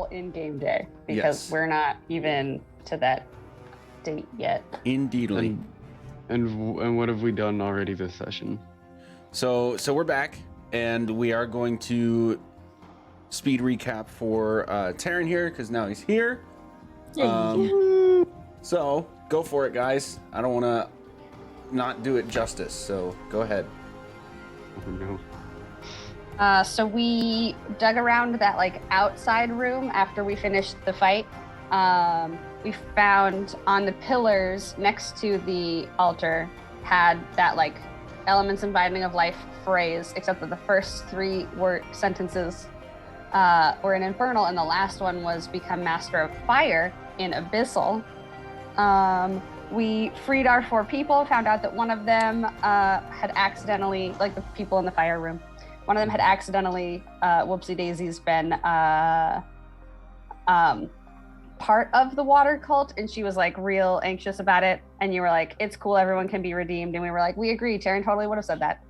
full in-game day because we're not even to that date yet. Indeedly. And what have we done already this session? So we're back, and we are going to speed recap for Taryn here because now he's here. So go for it, guys. I don't want to not do it justice, so go ahead. Oh no. So we dug around that like outside room after we finished the fight. We found on the pillars next to the altar had that like elements and binding of life phrase, except that the first three sentences were in infernal, and the last one was become master of fire in abyssal. We freed our 4 people, found out that one of them had accidentally, like the people in the fire room, one of them had accidentally, whoopsie daisies, been part of the water cult, and she was like real anxious about it. And you were like, it's cool, everyone can be redeemed. And we were like, we agree, Taryn totally would have said that.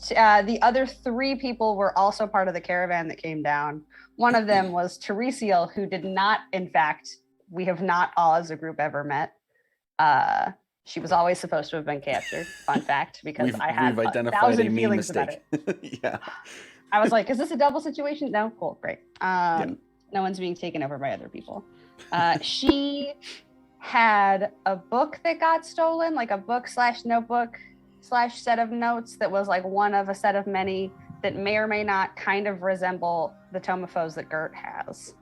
The other 3 people were also part of the caravan that came down. One of them was Teresiel, who did not, in fact, we have not all as a group ever met. She was always supposed to have been captured. Fun fact, because I had 1,000 feelings about it. Yeah. I was like, is this a double situation? No? Cool, great. No one's being taken over by other people. She had a book that got stolen, like a book / notebook / set of notes that was like one of a set of many that may or may not kind of resemble the Tome of Foes that Gert has.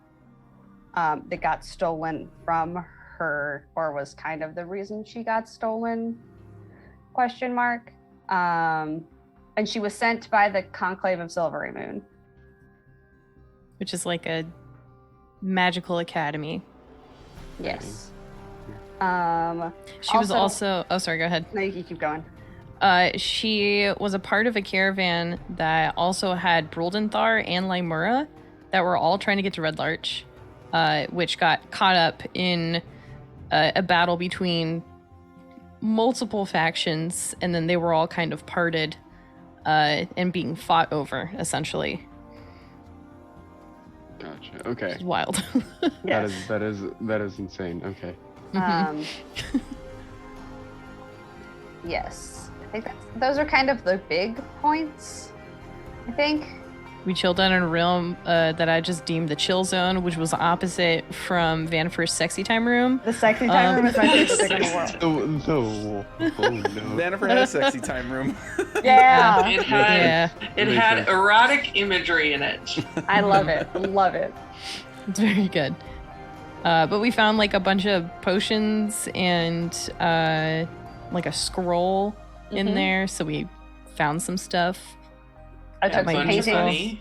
That got stolen from her, or was kind of the reason she got stolen, ? And she was sent by the Conclave of Silvery Moon. Which is like a magical academy. Yes. She was also... Oh, sorry, go ahead. No, you keep going. She was a part of a caravan that also had Bruldenthar and Lymura that were all trying to get to Red Larch, which got caught up in a battle between multiple factions, and then they were all kind of parted and being fought over, essentially. Gotcha. Okay. It's wild. Yes. That is insane. Okay. Yes. I think those are kind of the big points, I think. We chilled down in a realm that I just deemed the chill zone, which was opposite from Vanifer's sexy time room. The sexy time room is my favorite thing in the world. Oh no. Vanifer had a sexy time room. Yeah. It had erotic imagery in it. I love it. Love it. It's very good. But we found like a bunch of potions and like a scroll in there, so we found some stuff. I took some paintings.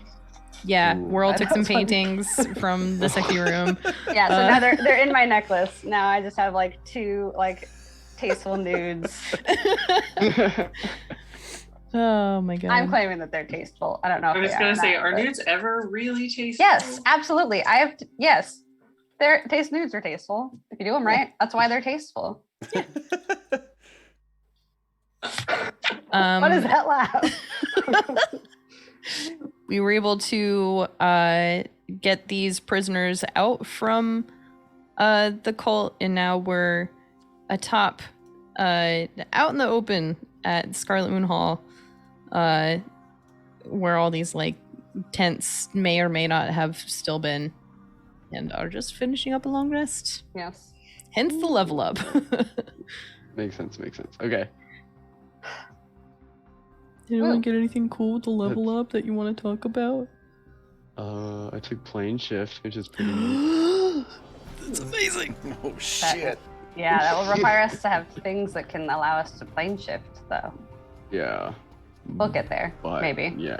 Yeah, Ooh. World took some paintings from the sexy room. Yeah, so now they're in my necklace. Now I just have like 2 like tasteful nudes. Oh my god. I'm claiming that they're tasteful. I don't know. I was going to say, are nudes ever really tasteful? Yes, absolutely. Yes. Taste nudes are tasteful. If you do them right, that's why they're tasteful. What is that laugh? We were able to get these prisoners out from the cult, and now we're atop, out in the open at Scarlet Moon Hall, where all these like tents may or may not have still been, and are just finishing up a long rest. Yes. Hence the level up. Makes sense. Okay. Did anyone get anything cool with the level up that you want to talk about? I took plane shift, which is pretty neat. That's amazing. Oh shit. Yeah, that will require us to have things that can allow us to plane shift, though. Yeah. We'll get there, But, maybe. Yeah.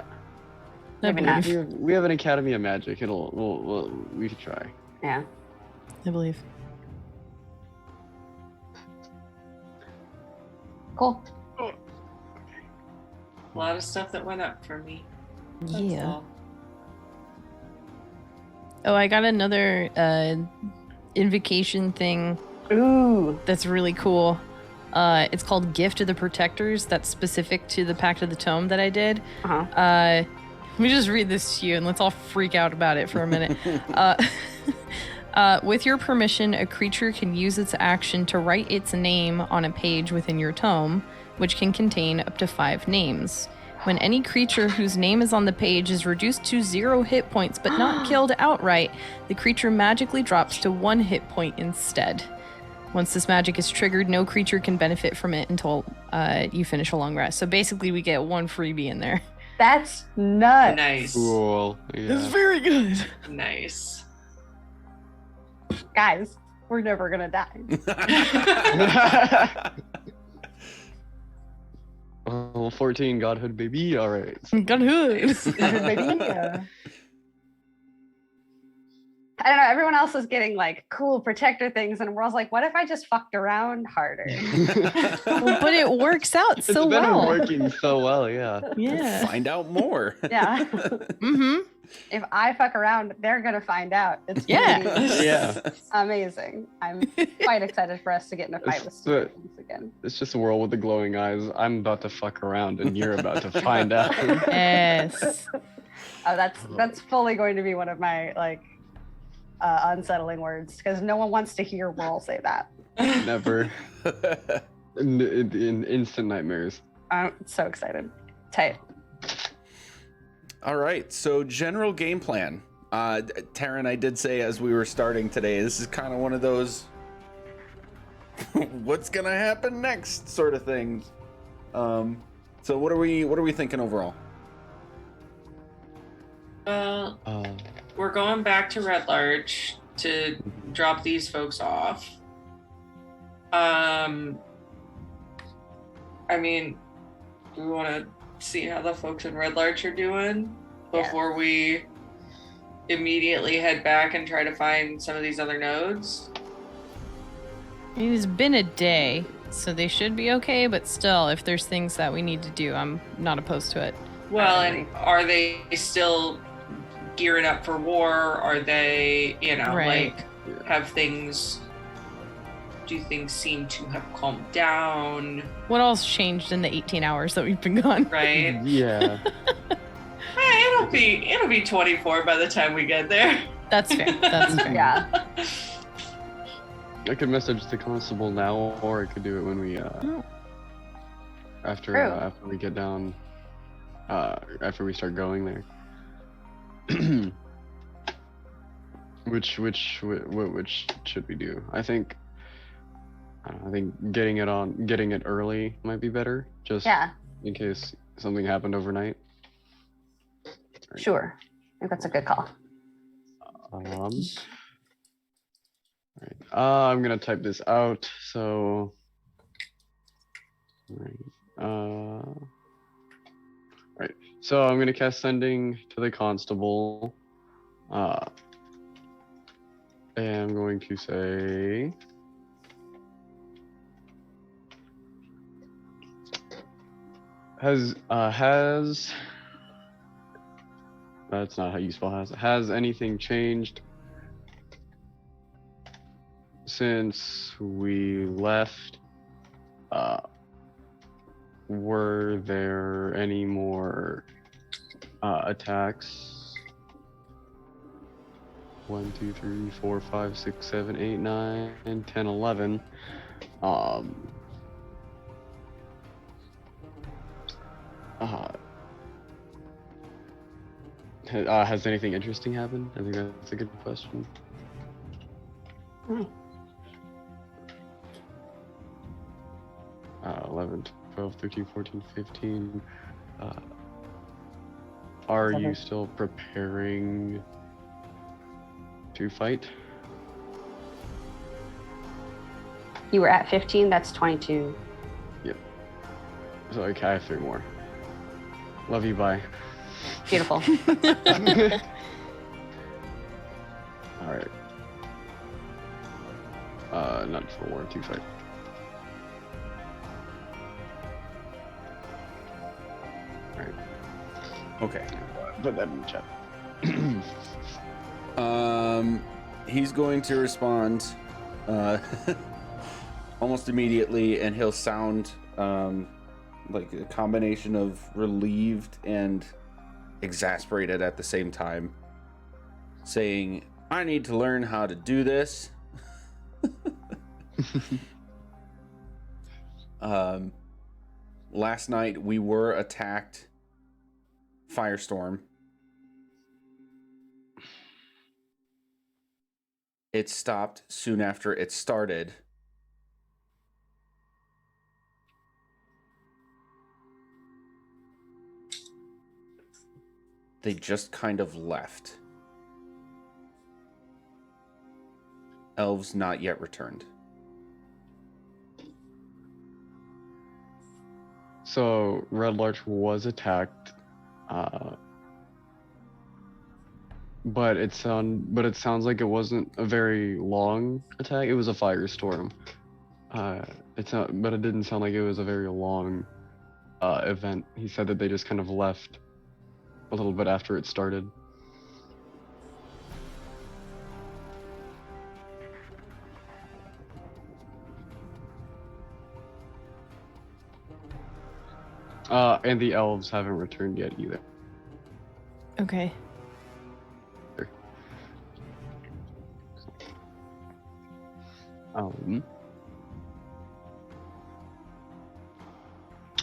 Maybe not. We have an Academy of Magic. We could try. Yeah. I believe. Cool. A lot of stuff that went up for me. That's Yeah. all. Oh, I got another invocation thing. Ooh. That's really cool. It's called Gift of the Protectors. That's specific to the Pact of the Tome that I did. Let me just read this to you and let's all freak out about it for a minute. With your permission, a creature can use its action to write its name on a page within your tome, which can contain up to 5 names. When any creature whose name is on the page is reduced to 0 hit points but not killed outright, the creature magically drops to 1 hit point instead. Once this magic is triggered, no creature can benefit from it until you finish a long rest. So basically, we get 1 freebie in there. That's nuts. Nice. Cool. It's Yeah. very good. Nice. Guys, we're never gonna die. Oh, 14 Godhood baby. All right. Good hood. I don't know. Everyone else is getting like cool protector things, and we're like, what if I just fucked around harder? But it works out It's so been well. working so well. Yeah. Yeah. Find out more. Yeah. Mm-hmm. If I fuck around, they're gonna find out. It's Yeah. pretty Yeah. amazing. I'm quite excited for us to get in a fight with But- students again. It's just a world with the glowing eyes. I'm about to fuck around, and you're about to find out. Yes. Oh, that's fully going to be one of my like unsettling words because no one wants to hear Whirl say that. Never. In instant nightmares. I'm so excited. Tight. All right, so general game plan. Taryn, I did say as we were starting today, this is kind of one of those what's gonna happen next sort of things. So what are we thinking overall? Well, Uh, we're going back to Red Larch to drop these folks off. I mean, do we want to see how the folks in Red Larch are doing before we immediately head back and try to find some of these other nodes? It's been a day, so they should be okay, but still, if there's things that we need to do, I'm not opposed to it. Well, and are they still gearing up for war? Are they, Right. have things, do things seem to have calmed down, What else changed in the 18 hours that we've been gone? right? yeah. It'll be 24 by the time we get there. That's fair. That's fair. Yeah. I could message the constable now, or I could do it when we after True. we get down, after we start going there. Which should we do? I think getting it early might be better, just Yeah. in case something happened overnight. Sure. I think that's a good call. All right. I'm gonna type this out. So, right. So I'm gonna cast sending to the constable. And I'm going to say, has that's not how you spell has anything changed since we left? Were there any more attacks? 1, 2, 3, 4, 5, 6, 7, 8, 9, 10, 11. Has anything interesting happened? I think that's a good question. 11, 12, 13, 14, 15. Are you still preparing to fight? You were at 15, that's 22. So okay, I have 3 more. Love you, bye. Beautiful. Alright. Not for war, to fight. Alright. Okay. Put that in the chat. He's going to respond almost immediately, and he'll sound like a combination of relieved and exasperated at the same time, saying, I need to learn how to do this. Last night we were attacked. Firestorm. It stopped soon after it started. They just kind of left. Elves not yet returned. So Red Larch was attacked, but it sounds like it wasn't a very long attack. It was a firestorm. But it didn't sound like it was a very long event. He said that they just kind of left a little bit after it started. And the elves haven't returned yet either. Okay.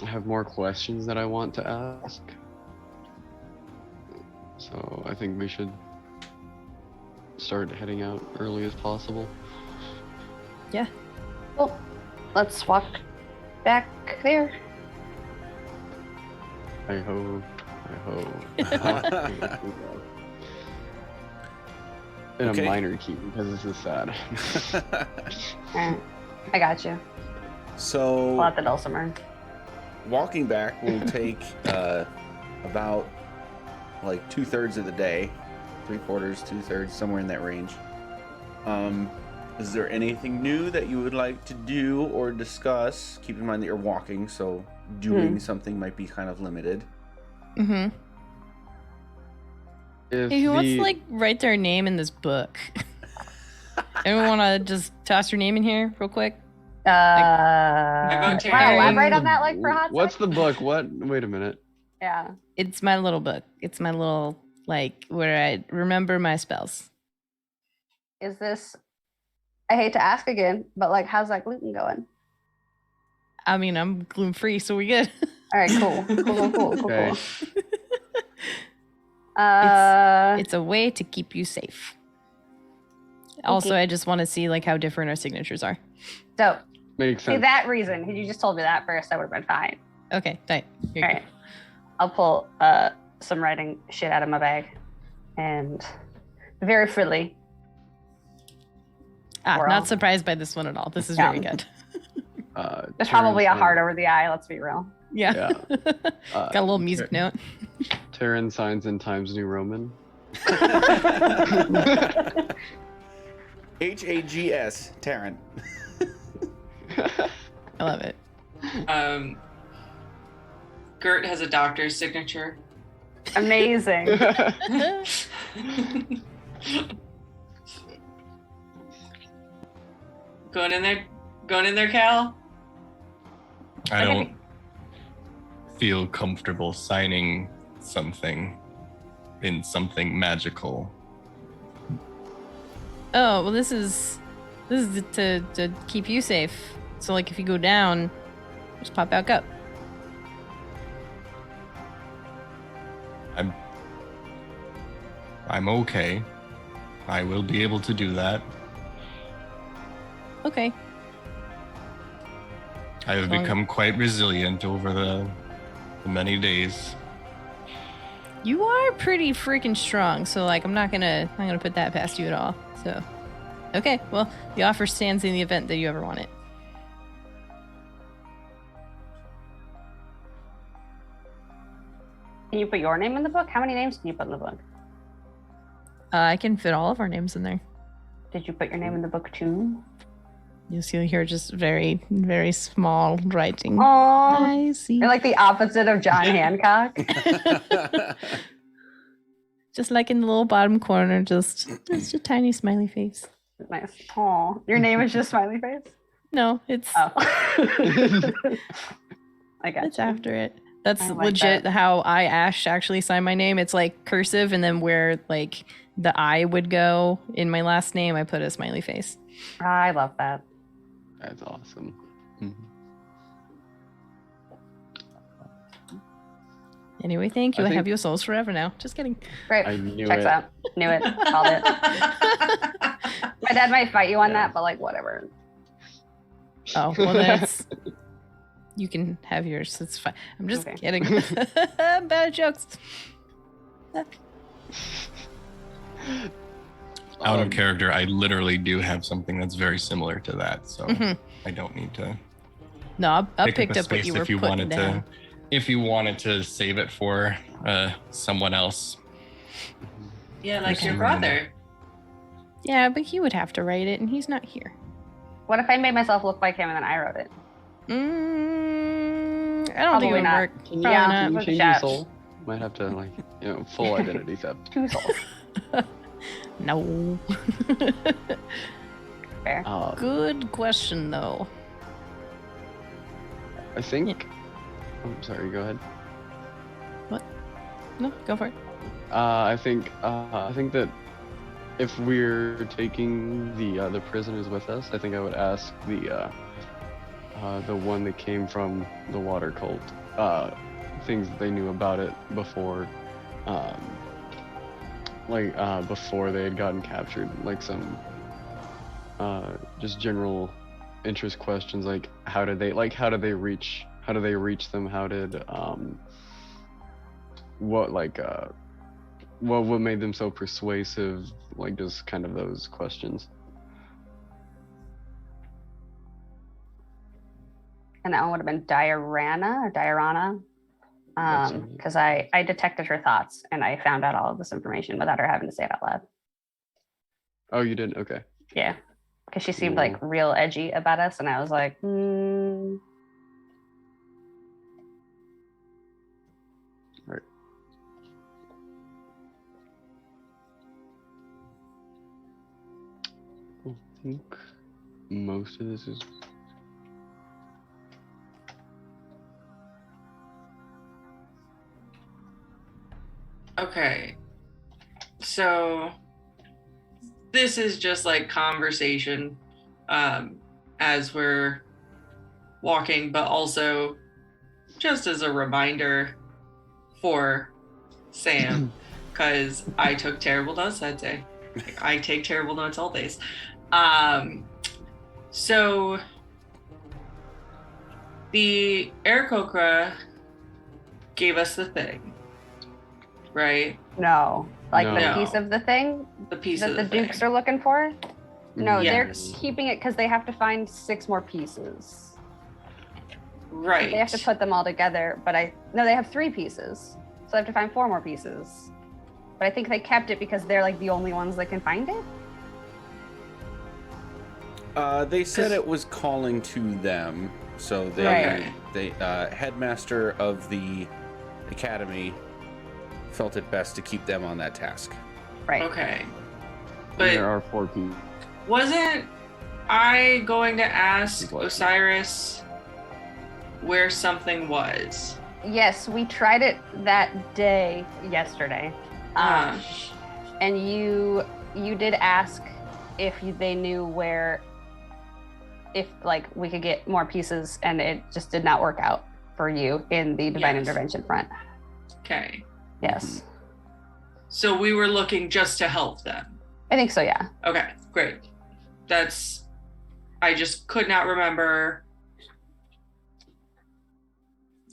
I have more questions that I want to ask. So I think we should start heading out early as possible. Yeah. Well, let's walk back there. I hope. In Okay. a minor key because this is sad. Alright, I got you. So, Pull out the dulcimer. walking back will take about like 2/3 of the day, 3/4, 2/3, somewhere in that range. Is there anything new that you would like to do or discuss? Keep in mind that you're walking, so doing something might be kind of limited. Mm-hmm. If Hey, who wants the- to like write their name in this book? Anyone want to just toss your name in here real quick? vote Want to Terry. elaborate on that, like, for a hot What's sec? the book? What? Wait a minute. Yeah. It's my little book. It's my little like where I remember my spells. Is this? I hate to ask again, but like, how's that gluten going? I mean, I'm gluten free, so we good. All right, cool. Okay. It's a way to keep you safe. Also, I just want to see like how different our signatures are. So, Makes see sense. that reason. Had you just told me that first, I would have been fine. Okay, tight. All right. I'll pull some writing shit out of my bag, and very freely. Or Not I'll- surprised by this one at all. This is Yeah. very good. There's probably a Taryn heart over the eye. Let's be real. Yeah. Got a little music note. Terran signs in Times New Roman. HAGS, Taryn. I love it. Gert has a doctor's signature. Amazing. Going in there, Cal. I don't feel comfortable signing something in something magical. Oh, well, this is to keep you safe. So like if you go down, just pop back up. I'm okay. I will be able to do that. Okay. I have Well- become quite resilient over the many days. You are pretty freaking strong, so like I'm not gonna put that past you at all. So okay, well, the offer stands in the event that you ever want it. Can you put your name in the book? How many names can you put in the book? I can fit all of our names in there. Did you put your name in the book too? You'll see here just very, very small writing. Oh, I see. you're like the opposite of John Hancock. Just like in the little bottom corner, just a tiny smiley face. Nice. Oh, your name is just smiley face. No, it's Oh, I got it's you. after it. That's I like legit that. how I Ash actually sign my name. It's like cursive, and then where like the I would go in my last name, I put a smiley face. I love that. That's awesome. Mhm. Anyway, thank you. I I, have think- you souls forever now. Just kidding. Great. I knew Checks it. out. Knew it. Called it. My dad might fight you on that, but like whatever. Oh, well, that's. You can have yours. It's fine. I'm just Okay. kidding. Bad jokes. Out of character, I literally do have something that's very similar to that, so Mhm. I don't need to No, I pick picked a up what space you were if you putting wanted down. to. If you wanted to save it for someone else. Yeah, like your Mhm. brother. Yeah, but he would have to write it, and he's not here. What if I made myself look like him and then I wrote it? I don't think Probably it would not. work. Can Probably Yeah. not. you With change the your chat. soul? Might have to full identity theft. 2 souls. No. Fair. Good question, though. I think. Oh, sorry. Go ahead. No, go for it. I think that if we're taking the prisoners with us, I think I would ask the one that came from the water cult things that they knew about it before, before they had gotten captured, like some just general interest questions, like how did they reach them, how did what made them so persuasive, like just kind of those questions. And that one would have been Diarana. That's right. Because I detected her thoughts and I found out all of this information without her having to say it out loud. Oh, you did? Okay. Yeah. Because she seemed like real edgy about us, and I was like, Right. I think most of this is Okay. So this is just like conversation as we're walking, but also just as a reminder for Sam, because I took terrible notes that day. I take terrible notes all days. So the Aarakocra gave us the thing, right? no. Like the No. piece of the thing The piece that of the the Dukes thing. are looking for? No, Yes. they're keeping it because they have to find 6 more pieces. Right. They have to put them all together, but they have 3 pieces. So they have to find 4 more pieces. But I think they kept it because they're like the only ones that can find it. They said it was calling to them, so they Right. headmaster of the academy felt it best to keep them on that task. Right. Okay. and But there are 4 people. wasn't I going to ask What? Osiris where something was? Yes, we tried it that day yesterday. And you did ask if they knew where, if like we could get more pieces, and it just did not work out for you in the divine Yes. intervention front. Okay. Yes, So we were looking just to help them. I think so. Yeah. Okay, great. I just could not remember.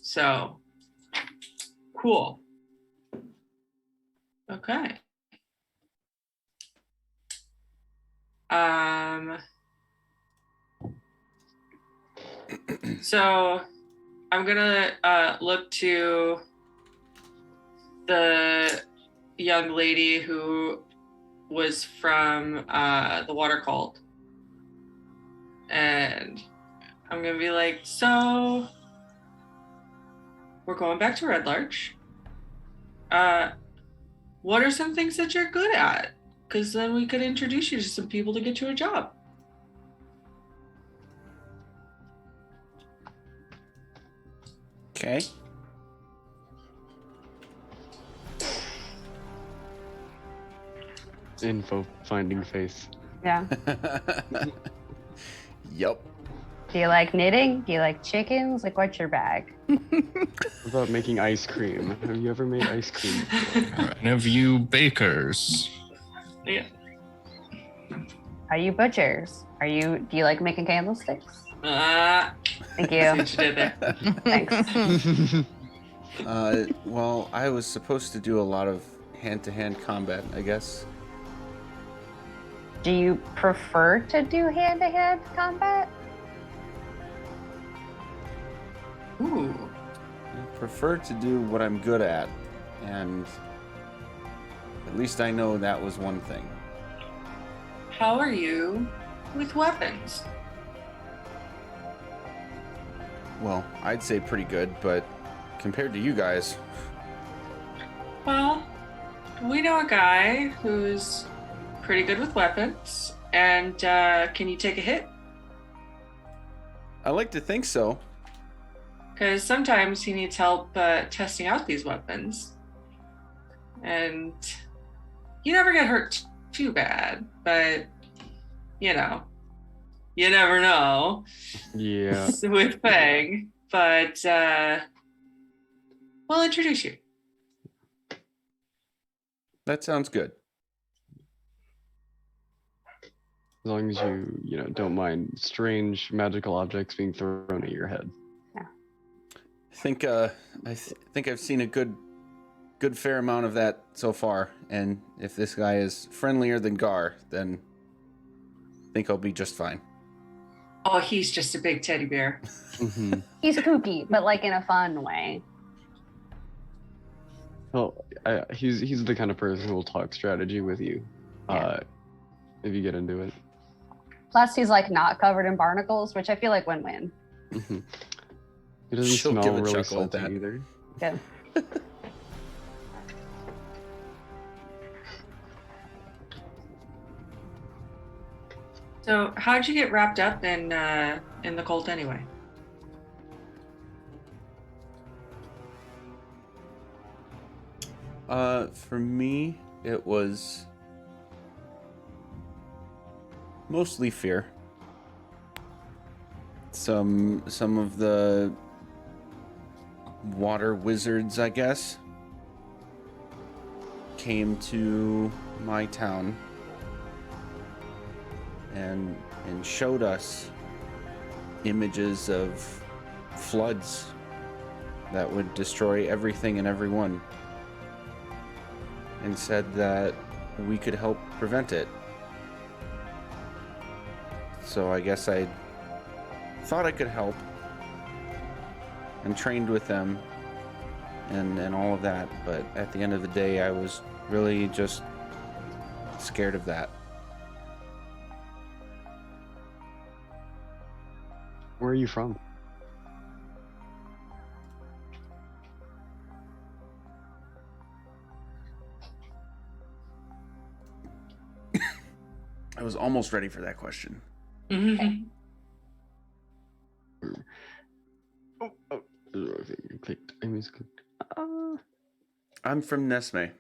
So, cool. Okay. So I'm gonna look to the young lady who was from the water cult, and I'm gonna be like, so we're going back to Red Larch. What are some things that you're good at? Because then we could introduce you to some people to get you a job. Okay. Info finding face. Yeah. Yep. Do you like knitting? Do you like chickens? Like, what's your bag? What about making ice cream? Have you ever made ice cream before? Any of you bakers? Yeah. Are you butchers? Do you like making candlesticks? Thank See you. what you did there. Thanks. Well, I was supposed to do a lot of hand-to-hand combat, I guess. Do you prefer to do hand-to-hand combat? Ooh. I prefer to do what I'm good at, and at least I know that was one thing. How are you with weapons? Well, I'd say pretty good, but compared to you guys, Well, we know a guy who's pretty good with weapons. And can you take a hit? I like to think so. Because sometimes he needs help testing out these weapons. And you never get hurt too bad, but you never know Yeah. with Fang. But we'll introduce you. That sounds good. As long as you don't mind strange magical objects being thrown at your head. I think I've seen a good fair amount of that so far, and if this guy is friendlier than Gar, then I think I'll be just fine. Oh, he's just a big teddy bear. Mm-hmm. He's kooky, but like in a fun way. Well, he's the kind of person who will talk strategy with you, if you get into it. Plus, he's like not covered in barnacles, which I feel like win-win. Mm-hmm. He doesn't She'll smell give a really chuckle at salty that. either. Good. So, how'd you get wrapped up in the cult anyway? For me, it was mostly fear. Some of the water wizards, I guess, came to my town and showed us images of floods that would destroy everything and everyone, and said that we could help prevent it. So I guess I thought I could help, and trained with them and all of that, but at the end of the day I was really just scared of that. Where are you from? I was almost ready for that question. Mm-hmm. Oh, I clicked. I misclicked. I'm from Nesme.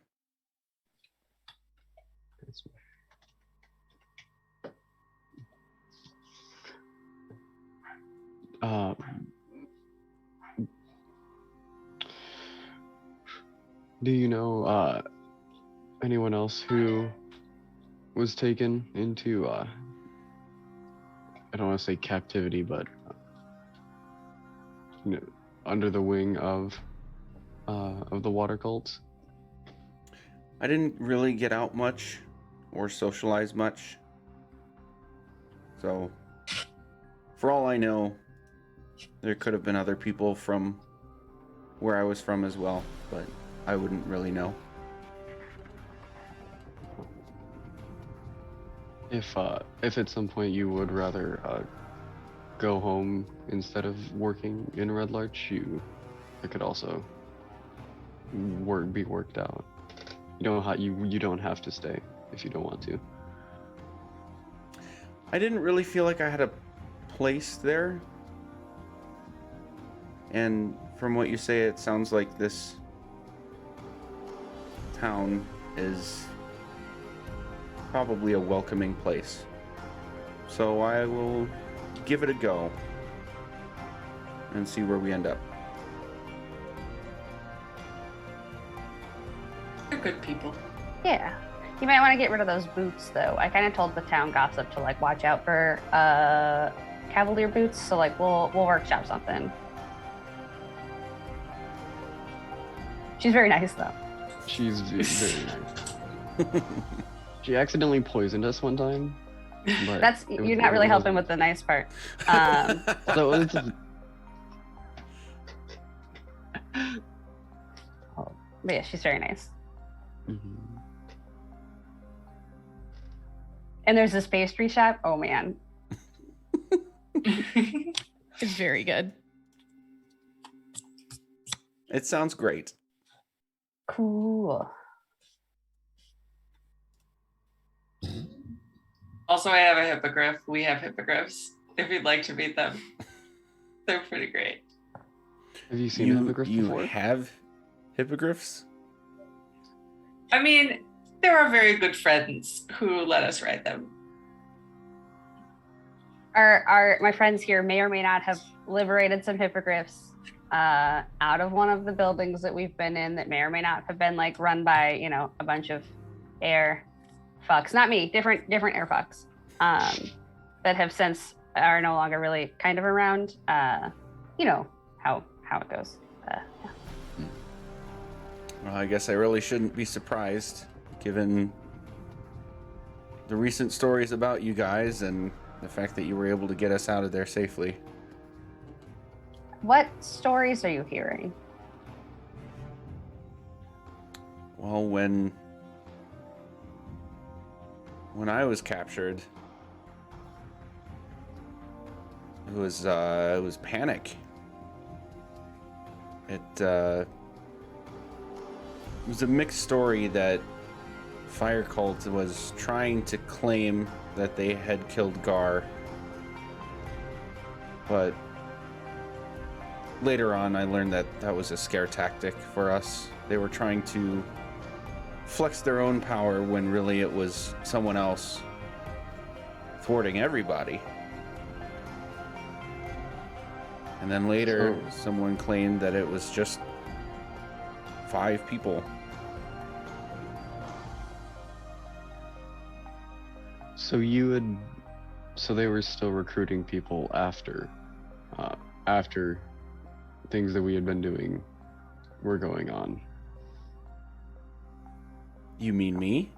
Do you know anyone else who was taken into I don't want to say captivity, but under the wing of the water cults? I didn't really get out much or socialize much. So, for all I know, there could have been other people from where I was from as well, but I wouldn't really know. If at some point you would rather go home instead of working in Red Larch, it could also be worked out. You don't have to stay if you don't want to. I didn't really feel like I had a place there. And from what you say, it sounds like this town is probably a welcoming place. So I will give it a go and see where we end up. They're good people. Yeah. You might want to get rid of those boots, though. I kind of told the town gossip to like watch out for cavalier boots. So like we'll workshop something. She's very nice, though. She's very nice. She accidentally poisoned us one time. But That's you're not really helping with the nice part. So it's, But yeah, she's very nice. Mhm. And there's this pastry shop. Oh man, It's very good. It sounds great. cool. Also, I have a hippogriff. We have hippogriffs. If you'd like to meet them, they're pretty great. Have you seen a hippogriff you before? have hippogriffs? I mean, there are very good friends who let us ride them. My friends here may or may not have liberated some hippogriffs out of one of the buildings that we've been in that may or may not have been like run by, you know, a bunch of air fucks. Not me, different air fucks that have since are no longer really kind of around. You know how it goes. Yeah. Well, I guess I really shouldn't be surprised, given the recent stories about you guys and the fact that you were able to get us out of there safely. What stories are you hearing? Well, when I was captured, it was panic. It was a mixed story that Fire Cult was trying to claim that they had killed Gar, but later on I learned that that was a scare tactic for us. They were trying to flex their own power when really it was someone else thwarting everybody. And then later, someone claimed that it was just 5 people. So so they were still recruiting people after things that we had been doing were going on. You mean me?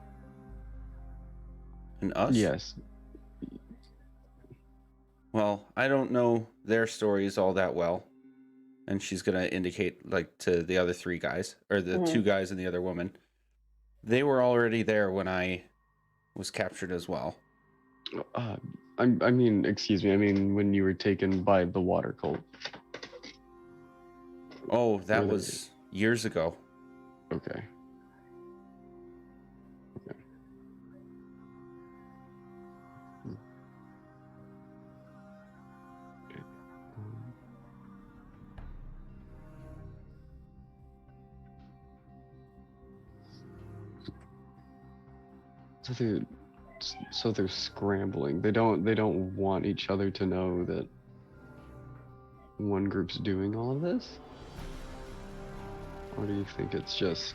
And us? Yes. Well, I don't know their stories all that well. And she's going to indicate, like, to the other 3 guys, or the 2 guys and the other woman. They were already there when I was captured as well. I mean, excuse me. I mean, when you were taken by the water cult. Oh, that was years ago. Okay. So they're scrambling. They don't want each other to know that one group's doing all of this? Or do you think it's just...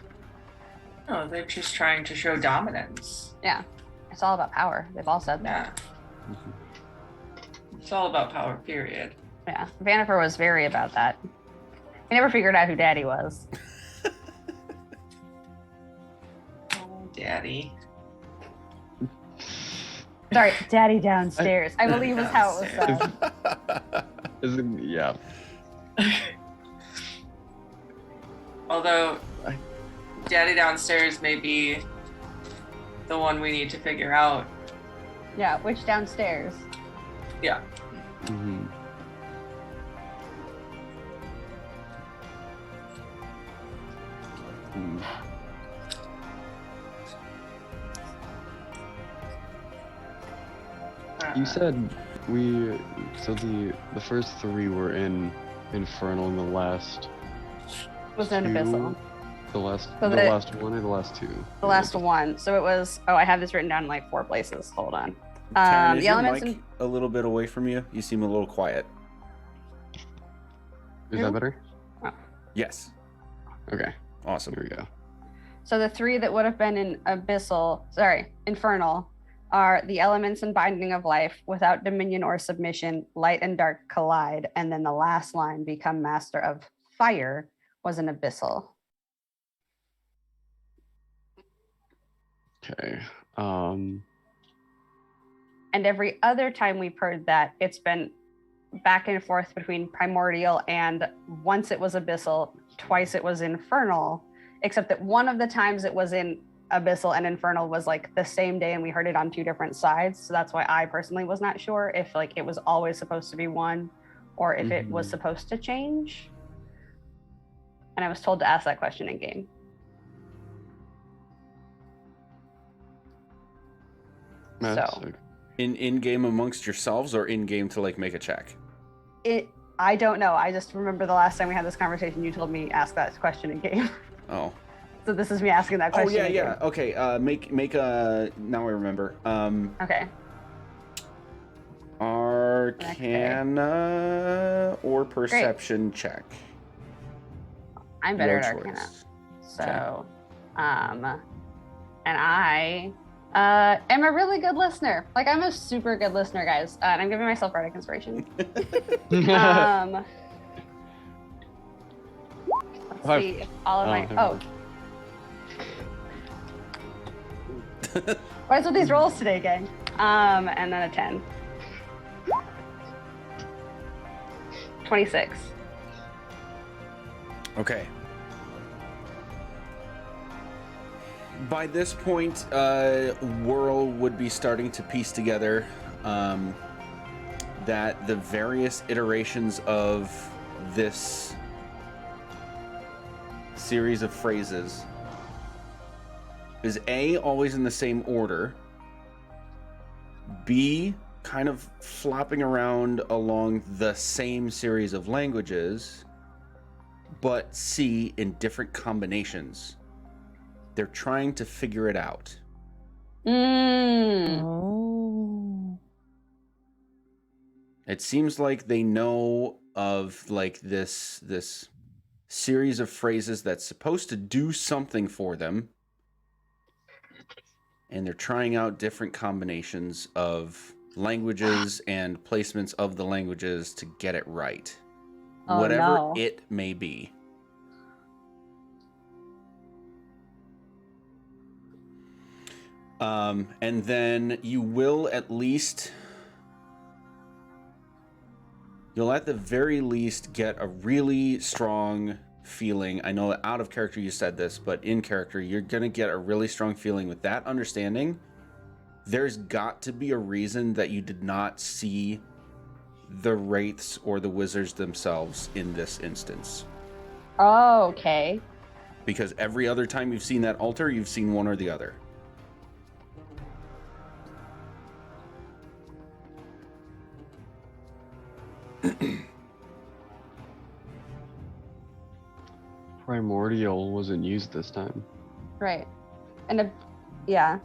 No, they're just trying to show dominance. Yeah, it's all about power. They've all said that. Yeah. It's all about power, period. Yeah, Vanifer was very about that. He never figured out who Daddy was. Oh, Daddy. Sorry, Daddy downstairs. I believe is how it was said. Yeah. Although, Daddy downstairs may be the one we need to figure out. Yeah, which downstairs? Yeah. Mm-hmm. You said so the first 3 were in Infernal and the last Was known 2 Abyssal. The last, So the the- last one or the last two? The last one. So it was. Oh, I have this written down in like 4 places. Hold on. Taryn, is The your elements mic in- a little bit away from you? You seem a little quiet. Is Who? that better? Yes. Okay, Awesome. here we go. So the 3 that would have been in infernal, are the elements and binding of life, without dominion or submission, light and dark collide, and then the last line, become master of fire, was an abyssal. Okay. And every other time we've heard that, it's been back and forth between primordial and once it was abyssal, twice it was infernal, except that one of the times it was in abyssal and infernal was like the same day and we heard it on 2 different sides. So that's why I personally was not sure if like it was always supposed to be one or if it was Mhm. supposed to change. And I was told to ask that question in game. That's So- okay. In game amongst yourselves or in game to like make a check? I don't know. I just remember the last time we had this conversation, you told me ask that question in game. Oh. So this is me asking that Oh question. yeah, in yeah. game. Okay. Make a. Now I remember. Okay. Arcana or perception check. I'm better Your at Arcana. choice. So, and I am a really good listener. Like I'm a super good listener, guys. And I'm giving myself bardic inspiration. Let's Five. see if all of Oh, my. never Oh, mind. what is with these rolls today, gang? And then a 10. 26. Okay. By this point, Whirl would be starting to piece together that the various iterations of this series of phrases is A, always in the same order, B, kind of flopping around along the same series of languages, but C, in different combinations. They're trying to figure it out. Oh. It seems like they know of like this series of phrases that's supposed to do something for them, and they're trying out different combinations of languages and placements of the languages to get it right. Oh, Whatever no. it may be. And then you'll at the very least get a really strong feeling. I know out of character you said this, but in character, you're going to get a really strong feeling with that understanding. There's got to be a reason that you did not see the wraiths or the wizards themselves in this instance. Oh, okay. Because every other time you've seen that altar, you've seen one or the other. Primordial wasn't used this time. Right. And yeah.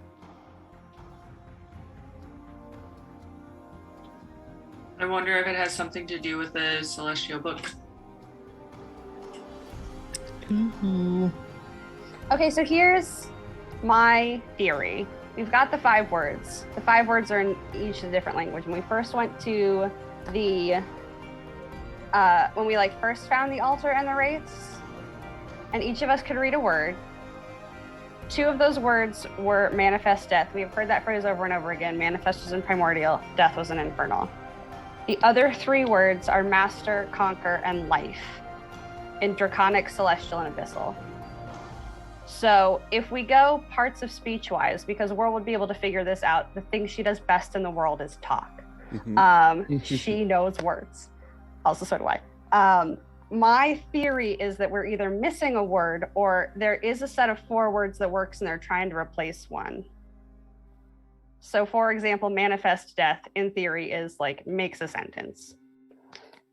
I wonder if it has something to do with the celestial book. Okay, so here's my theory. We've got the 5 words. The 5 words are in each of the different language. When we first went to the, when we like first found the altar and the wraiths, and each of us could read a word. 2 of those words were manifest death. We've heard that phrase over and over again. Manifest was in primordial, death was in infernal. The other 3 words are master, conquer, and life in draconic, celestial, and abyssal. So if we go parts of speech-wise, because Whirl would be able to figure this out, the thing she does best in the world is talk. She knows words. Also, so do I. My theory is that we're either missing a word or there is a set of 4 words that works and they're trying to replace one. So for example, manifest death in theory is like makes a sentence.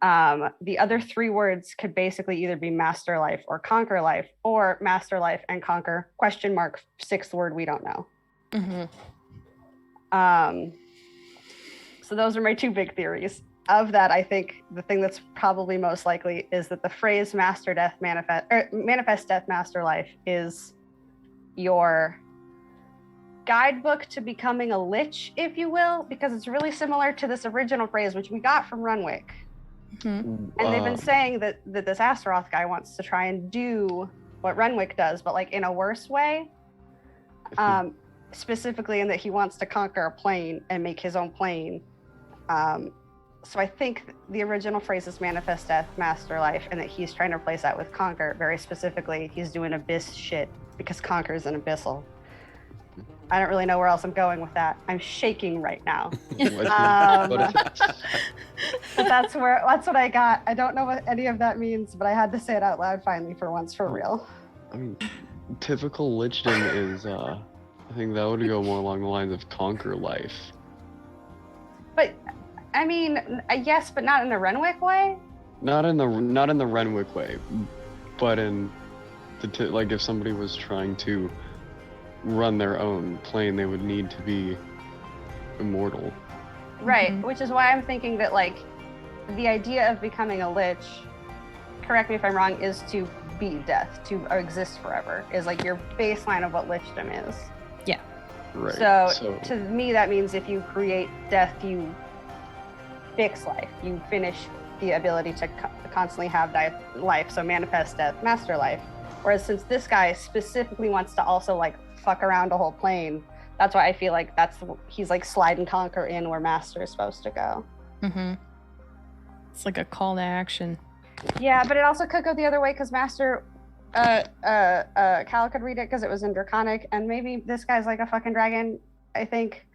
The other 3 words could basically either be master life or conquer life, or master life and conquer, question mark, 6th word we don't know. So those are my 2 big theories. Of that, I think the thing that's probably most likely is that the phrase master death manifest death master life is your guidebook to becoming a lich, if you will, because it's really similar to this original phrase which we got from Runwick. And they've been saying that this Astaroth guy wants to try and do what Renwick does, but like in a worse way. Specifically in that he wants to conquer a plane and make his own plane. So I think the original phrase is manifest death, master life, and that he's trying to replace that with conquer. Very specifically, he's doing abyss shit because conquer is an abyssal. I don't really know where else I'm going with that. I'm shaking right now. But that's what I got. I don't know what any of that means, but I had to say it out loud finally for once, for real. I mean, typical lichdom is, I think that would go more along the lines of conquer life. But, I mean, yes, but not in the Renwick way? Not in the Renwick way, but in like if somebody was trying to run their own plane, they would need to be immortal. Right, which is why I'm thinking that like the idea of becoming a lich, correct me if I'm wrong, is to be death, to exist forever, is like your baseline of what lichdom is. Yeah. Right. So to me that means if you create death, you fix life, you finish the ability to constantly have life, so manifest death, master life. Whereas since this guy specifically wants to also like fuck around a whole plane, that's why I feel like he's like slide and conquer in where master is supposed to go. It's like a call to action. Yeah, but it also could go the other way because master Cal could read it because it was in Draconic, and maybe this guy's like a fucking dragon. I think,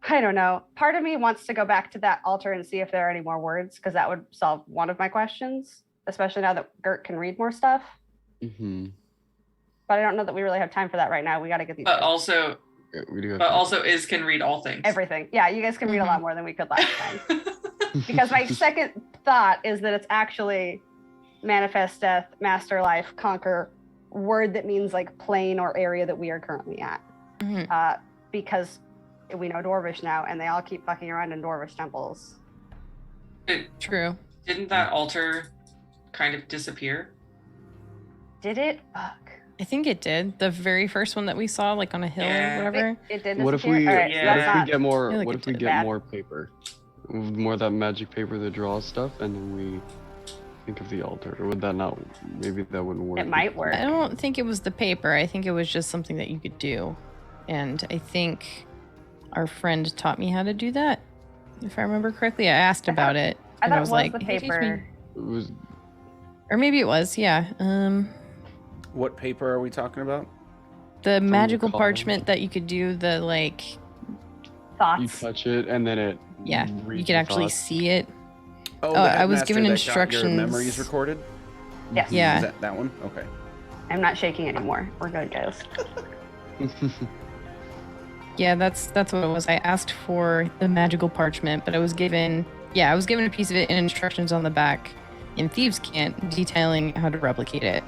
I don't know. Part of me wants to go back to that altar and see if there are any more words, because that would solve one of my questions, especially now that Gert can read more stuff. But I don't know that we really have time for that right now. We got to get these. But also, Is can read all things. Everything. Yeah, you guys can read a lot more than we could last time. Because my second thought is that it's actually manifest death, master life, conquer, word that means like plane or area that we are currently at. Because we know Dwarvish now, and they all keep fucking around in Dwarvish temples. True. Didn't that altar kind of disappear? Did it? Fuck. I think it did. The very first one that we saw, like on a hill or whatever. It did. What if we? Right, What if we get more? Like What if we get more paper? More of that magic paper that draws stuff, and then we think of the altar. Or would that not? Maybe that wouldn't work. It might work. I don't think it was the paper. I think it was just something that you could do, and I think our friend taught me how to do that. If I remember correctly, I asked about it. I thought was it was like, the "Hey, teach me." paper. It was. Or maybe it was. Yeah. What paper are we talking about? The magical column. parchment that you could do the like. Thoughts. You touch it, and then it. Yeah, you reads could your actually thoughts. see it. Oh, I was given Your instructions. memories recorded. Yes. Yeah. Is that one? Okay. I'm not shaking anymore. We're good, guys. Yeah, that's what it was. I asked for the magical parchment, but I was given a piece of it and instructions on the back in Thieves' Cant detailing how to replicate it.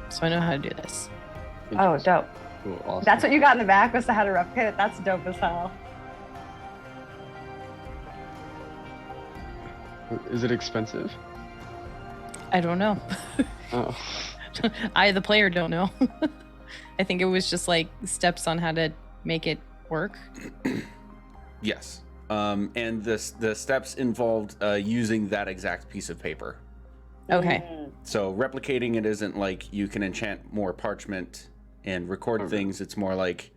So I know how to do this. Oh, dope. Cool, awesome. That's what you got in the back was to how to replicate it. That's dope as hell. Is it expensive? I don't know. Oh. I, the player, don't know. I think it was just like steps on how to make it work. Yes. And the steps involved using that exact piece of paper. Okay. So replicating it isn't like you can enchant more parchment and record things. It's more like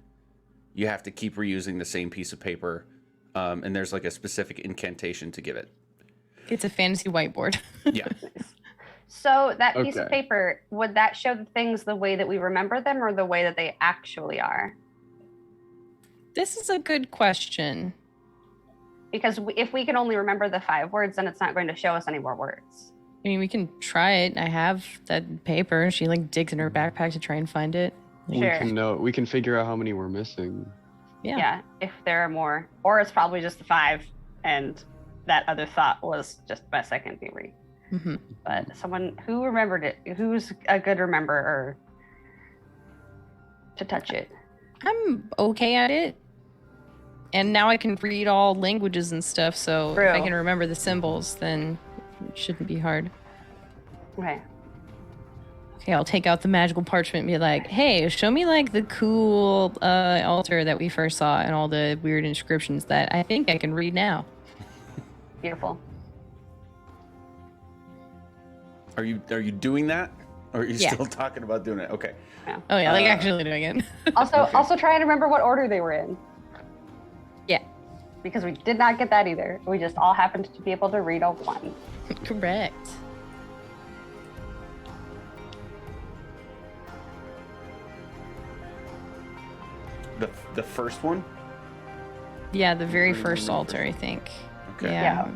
you have to keep reusing the same piece of paper, and there's like a specific incantation to give it. It's a fantasy whiteboard. Yeah. So that piece of Okay. paper, would that show the things the way that we remember them or the way that they actually are? This is a good question. Because if we can only remember the 5 words, then it's not going to show us any more words. I mean, we can try it. I have that paper. She like digs in her backpack to try and find it. Sure. We can figure out how many we're missing. Yeah. If there are more. Or it's probably just the 5 and that other thought was just my second theory. Mm-hmm. But someone who remembered it, who's a good rememberer to touch it. I'm okay at it. And now I can read all languages and stuff, so True. if I can remember the symbols, then it shouldn't be hard. Okay. Okay, I'll take out the magical parchment and be like, hey, show me like the cool altar that we first saw and all the weird inscriptions that I think I can read now. Beautiful. Are you doing that? Or are you Yeah. still talking about doing it? Okay. Oh yeah, like actually doing it. Also try and remember what order they were in. Yeah. Because we did not get that either. We just all happened to be able to read a one. Correct. The first one? Yeah, the very Very first very altar, first I think. Okay. Yeah.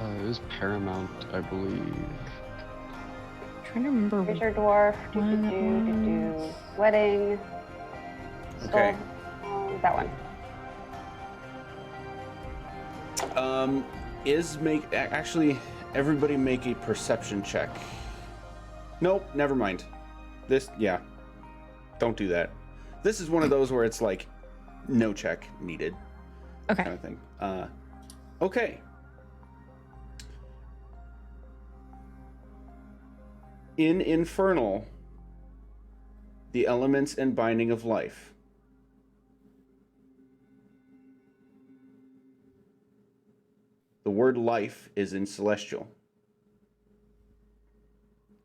It was Paramount, I believe. Trying to remember. Treasure dwarf, One. wedding. Okay. That one. Actually, everybody make a perception check. Nope, never mind. Don't do that. This is one of those where it's like, no check needed, Okay. kind of thing. Okay. In Infernal, the elements and binding of life. The word life is in Celestial.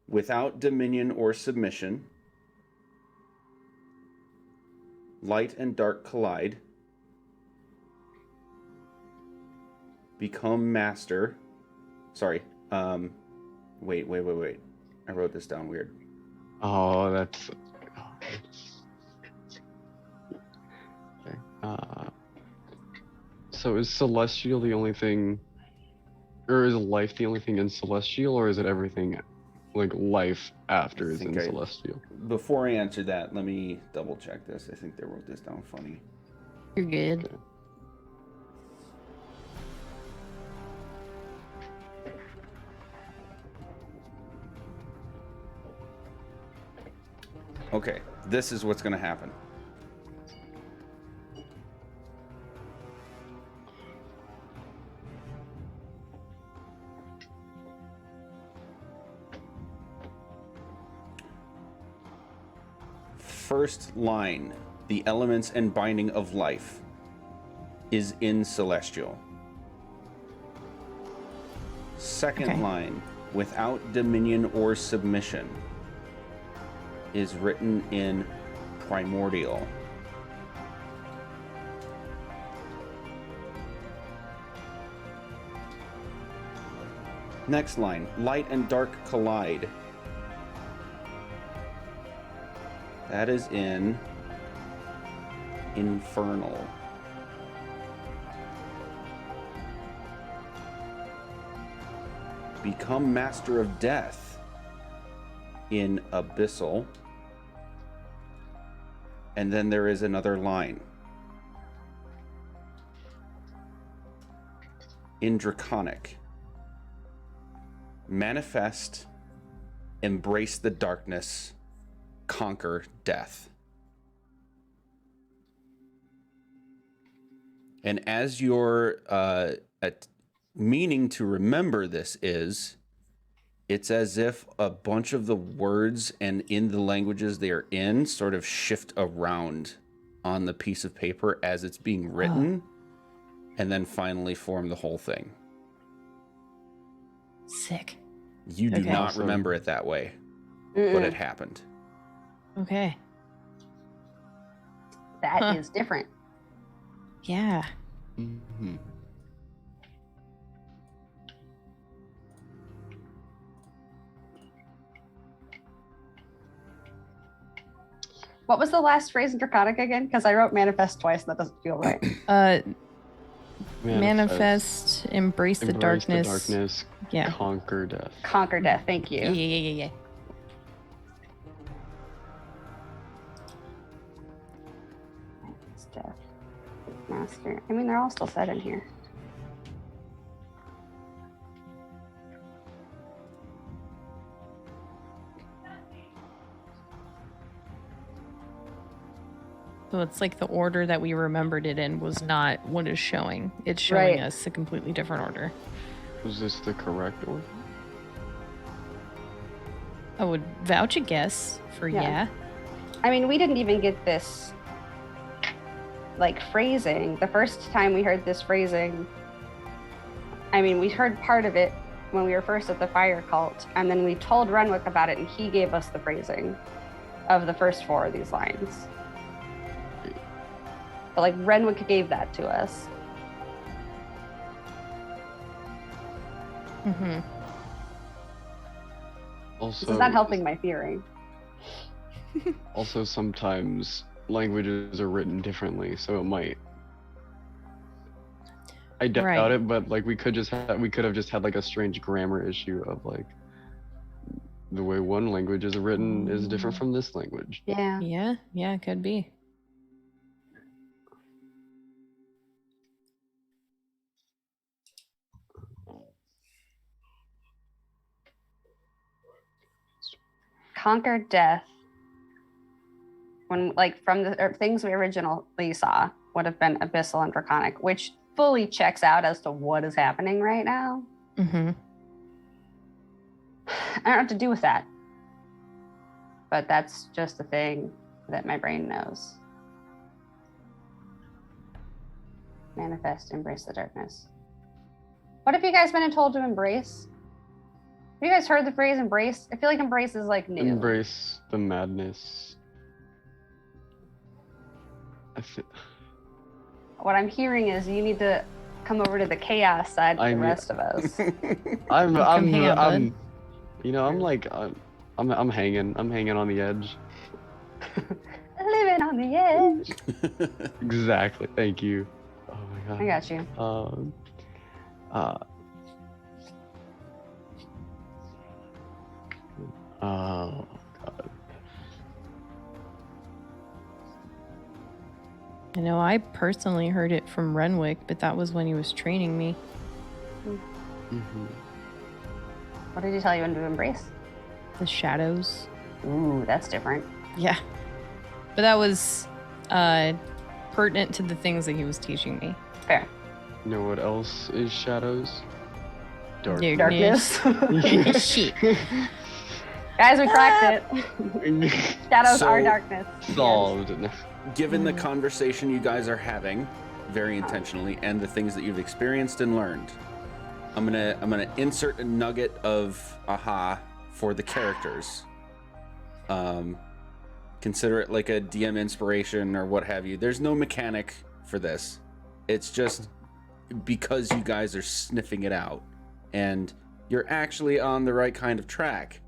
Without dominion or submission, light and dark collide. Become master. Sorry. Wait. I wrote this down weird. Oh, that's. Okay. So is Celestial the only thing, or is life the only thing in Celestial, or is it everything, like life after I is think in Celestial? Before I answer that, let me double check this. I think they wrote this down funny. You're good. Okay, this is what's going to happen. First line, the elements and binding of life, is in Celestial. Second Okay. line, without dominion or submission, is written in Primordial. Next line, light and dark collide. That is in Infernal. Become master of death in Abyssal. And then there is another line. In Draconic. Manifest, embrace the darkness, conquer death. And as your meaning to remember this is, it's as if a bunch of the words and in the languages they are in sort of shift around on the piece of paper as it's being written, and then finally form the whole thing. Sick. You do Okay. not Awesome. remember it that way, but Mm-mm. it happened. Okay. That is different. Yeah. Mm-hmm. What was the last phrase in Draconic again? Because I wrote manifest twice and that doesn't feel right. Manifest, embrace the darkness. Yeah. Conquer death. Conquer death. Thank you. Yeah. Death. Master. I mean, they're all still said in here. So it's like the order that we remembered it in was not what is showing. It's showing Right. us a completely different order. Was this the correct order? I would vouch a guess for Yeah. yeah. I mean, we didn't even get this like phrasing. The first time we heard this phrasing, I mean, we heard part of it when we were first at the fire cult, and then we told Renwick about it, and he gave us the phrasing of the first 4 of these lines. But like Renwick gave that to us. Mm-hmm. Also, This is not helping my theory. Also, sometimes languages are written differently, so it might. I doubt Right. it, but like we could have just had like a strange grammar issue of like the way one language is written is different from this language. Yeah. Yeah, it could be. Conquer death. When like from the things we originally saw would have been abyssal and draconic, which fully checks out as to what is happening right now. Mm-hmm. I don't know what to do with that. But that's just the thing that my brain knows. Manifest, embrace the darkness. What have you guys been told to embrace? Have you guys heard the phrase embrace? I feel like embrace is like new. Embrace the madness. What I'm hearing is you need to come over to the chaos side with the rest of us. I'm hang out, bud. you know, I'm hanging on the edge. Living on the edge. Exactly. Thank you. Oh my god. I got you. Oh god. I know I personally heard it from Renwick, but that was when he was training me. Mm-hmm. What did he tell you to embrace? The shadows. Ooh, that's different. Yeah. But that was pertinent to the things that he was teaching me. Fair. You know what else is shadows? Darkness. Shit. Guys, we cracked it. Shadows So- are darkness. Solved. Given the conversation you guys are having, very intentionally, and the things that you've experienced and learned, I'm gonna insert a nugget of aha for the characters. Consider it like a DM inspiration or what have you. There's no mechanic for this. It's just because you guys are sniffing it out, and you're actually on the right kind of track.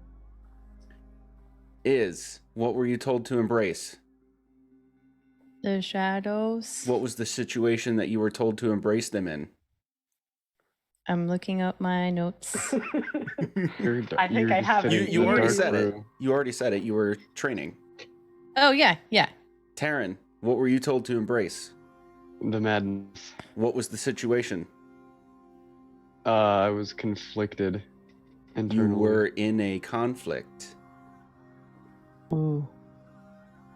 What were you told to embrace? The shadows. What was the situation that you were told to embrace them in? I'm looking up my notes. I think I have it. You already said it. You already said it. You were training. Oh, yeah. Taryn, what were you told to embrace? The madness. What was the situation? I was conflicted internally. You were in a conflict. Ooh.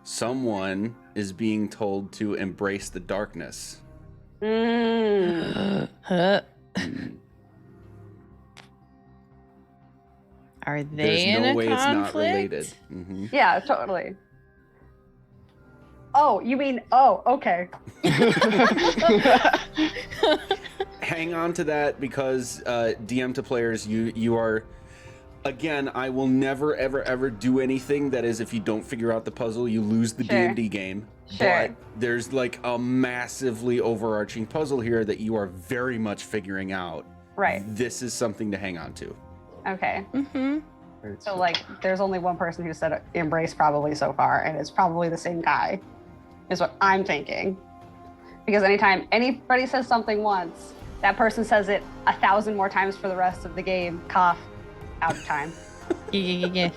Someone is being told to embrace the darkness. Huh. Are they There's in no a way conflict? it's not related. Mhm. Yeah, totally. Oh, you mean, oh, okay. Hang on to that because DM to players, you are. Again, I will never, ever, ever do anything that is if you don't figure out the puzzle, you lose the Sure. D&D game. Sure. But there's like a massively overarching puzzle here that you are very much figuring out. Right. This is something to hang on to. Okay. Mm-hmm. So, like, there's only one person who said embrace probably so far, and it's probably the same guy, is what I'm thinking. Because anytime anybody says something once, that person says it 1,000 more times for the rest of the game. Cough. Out of time. Yeah.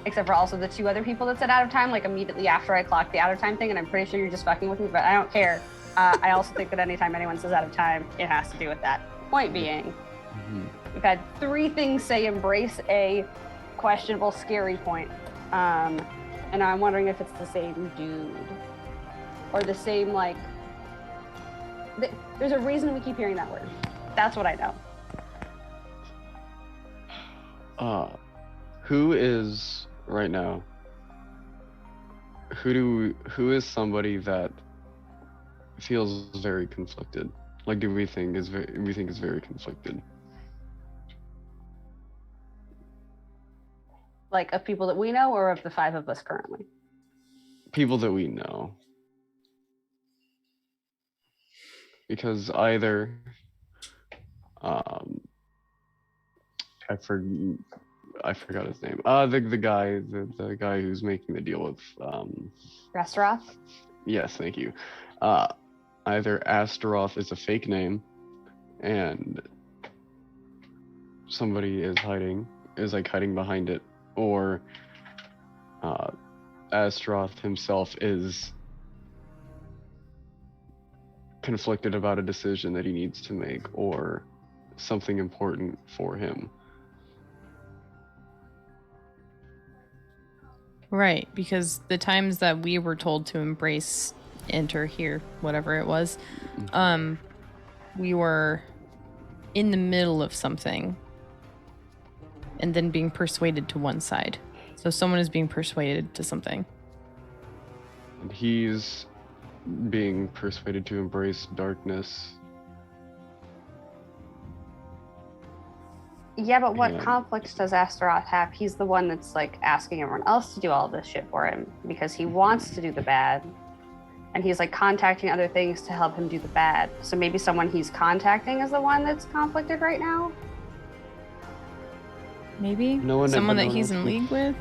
Except for also the 2 other people that said out of time, like immediately after I clocked the out of time thing, and I'm pretty sure you're just fucking with me, but I don't care. I also think that anytime anyone says out of time, it has to do with that. Point being, we've had 3 things say embrace a questionable, scary point. And I'm wondering if it's the same dude. Or the same, like... There's a reason we keep hearing that word. That's what I know. Who is, right now, who is somebody that feels very conflicted? Like, do we think is very conflicted? Like, of people that we know, or of the 5 of us currently? People that we know. Because either, I forgot his name. The guy who's making the deal with, Rastaroth? Yes, thank you. Either Astaroth is a fake name, and somebody is hiding behind it, or Astaroth himself is conflicted about a decision that he needs to make, or something important for him. Right, because the times that we were told to embrace, enter here, whatever it was, we were in the middle of something and then being persuaded to one side. So someone is being persuaded to something. And he's being persuaded to embrace darkness. Yeah, but what Yeah. conflicts does Astaroth have? He's the one that's like asking everyone else to do all this shit for him because he wants to do the bad. And he's like contacting other things to help him do the bad. So maybe someone he's contacting is the one that's conflicted right now? Maybe? Someone that he's in league with?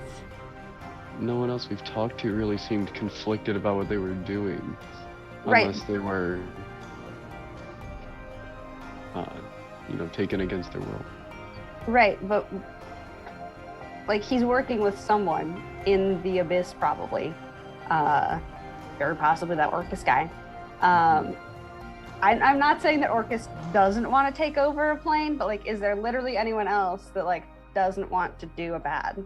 No one else we've talked to really seemed conflicted about what they were doing. Right. Unless they were, taken against their will. Right, but like he's working with someone in the abyss probably. Very possibly that Orcus guy. I'm not saying that Orcus doesn't want to take over a plane, but like, is there literally anyone else that like doesn't want to do a bad?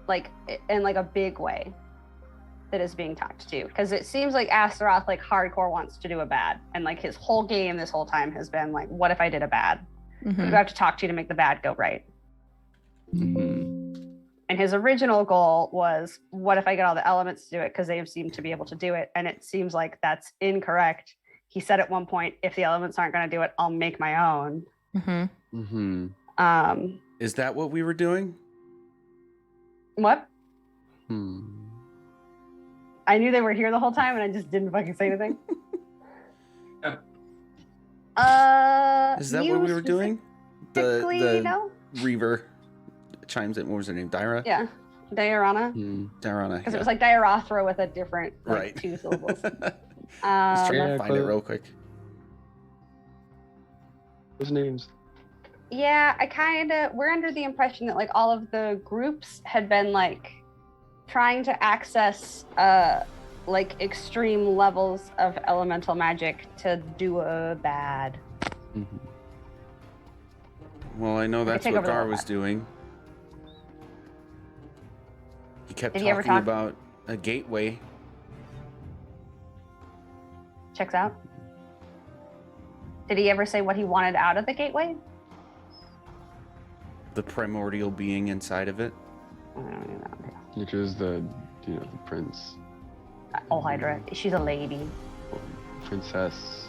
Like, in like a big way that is being talked to? Because it seems like Astaroth like hardcore wants to do a bad. And like his whole game this whole time has been like, what if I did a bad? Who do I have to talk to make the bad go right? And his original goal was, what if I get all the elements to do it? Because they seem to be able to do it. And it seems like that's incorrect. He said at one point, if the elements aren't going to do it, I'll make my own. Is that what we were doing? What? I knew they were here the whole time and I just didn't fucking say anything. Is that what we were doing? The no? Reaver chimes in. What was her name? Dyra? Yeah. Diorana. Diorana. Because it was like Diorothra with a different right. 2 syllables. Let's try to find it real quick. Those names. Yeah, we're under the impression that like all of the groups had been like trying to access like extreme levels of elemental magic to do a bad. Well, I know that's what Gar was doing. He kept talking about a gateway. Checks out. Did he ever say what he wanted out of the gateway? The primordial being inside of it. I don't even know. Which is the prince. Oh, Hydra. She's a lady. Princess.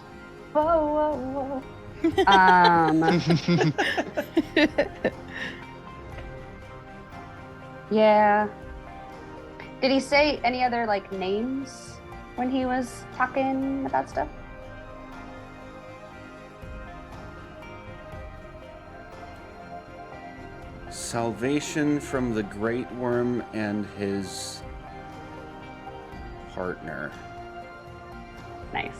Whoa, whoa, whoa. Yeah. Did he say any other like names when he was talking about stuff? Salvation from the Great Worm and his partner. Nice.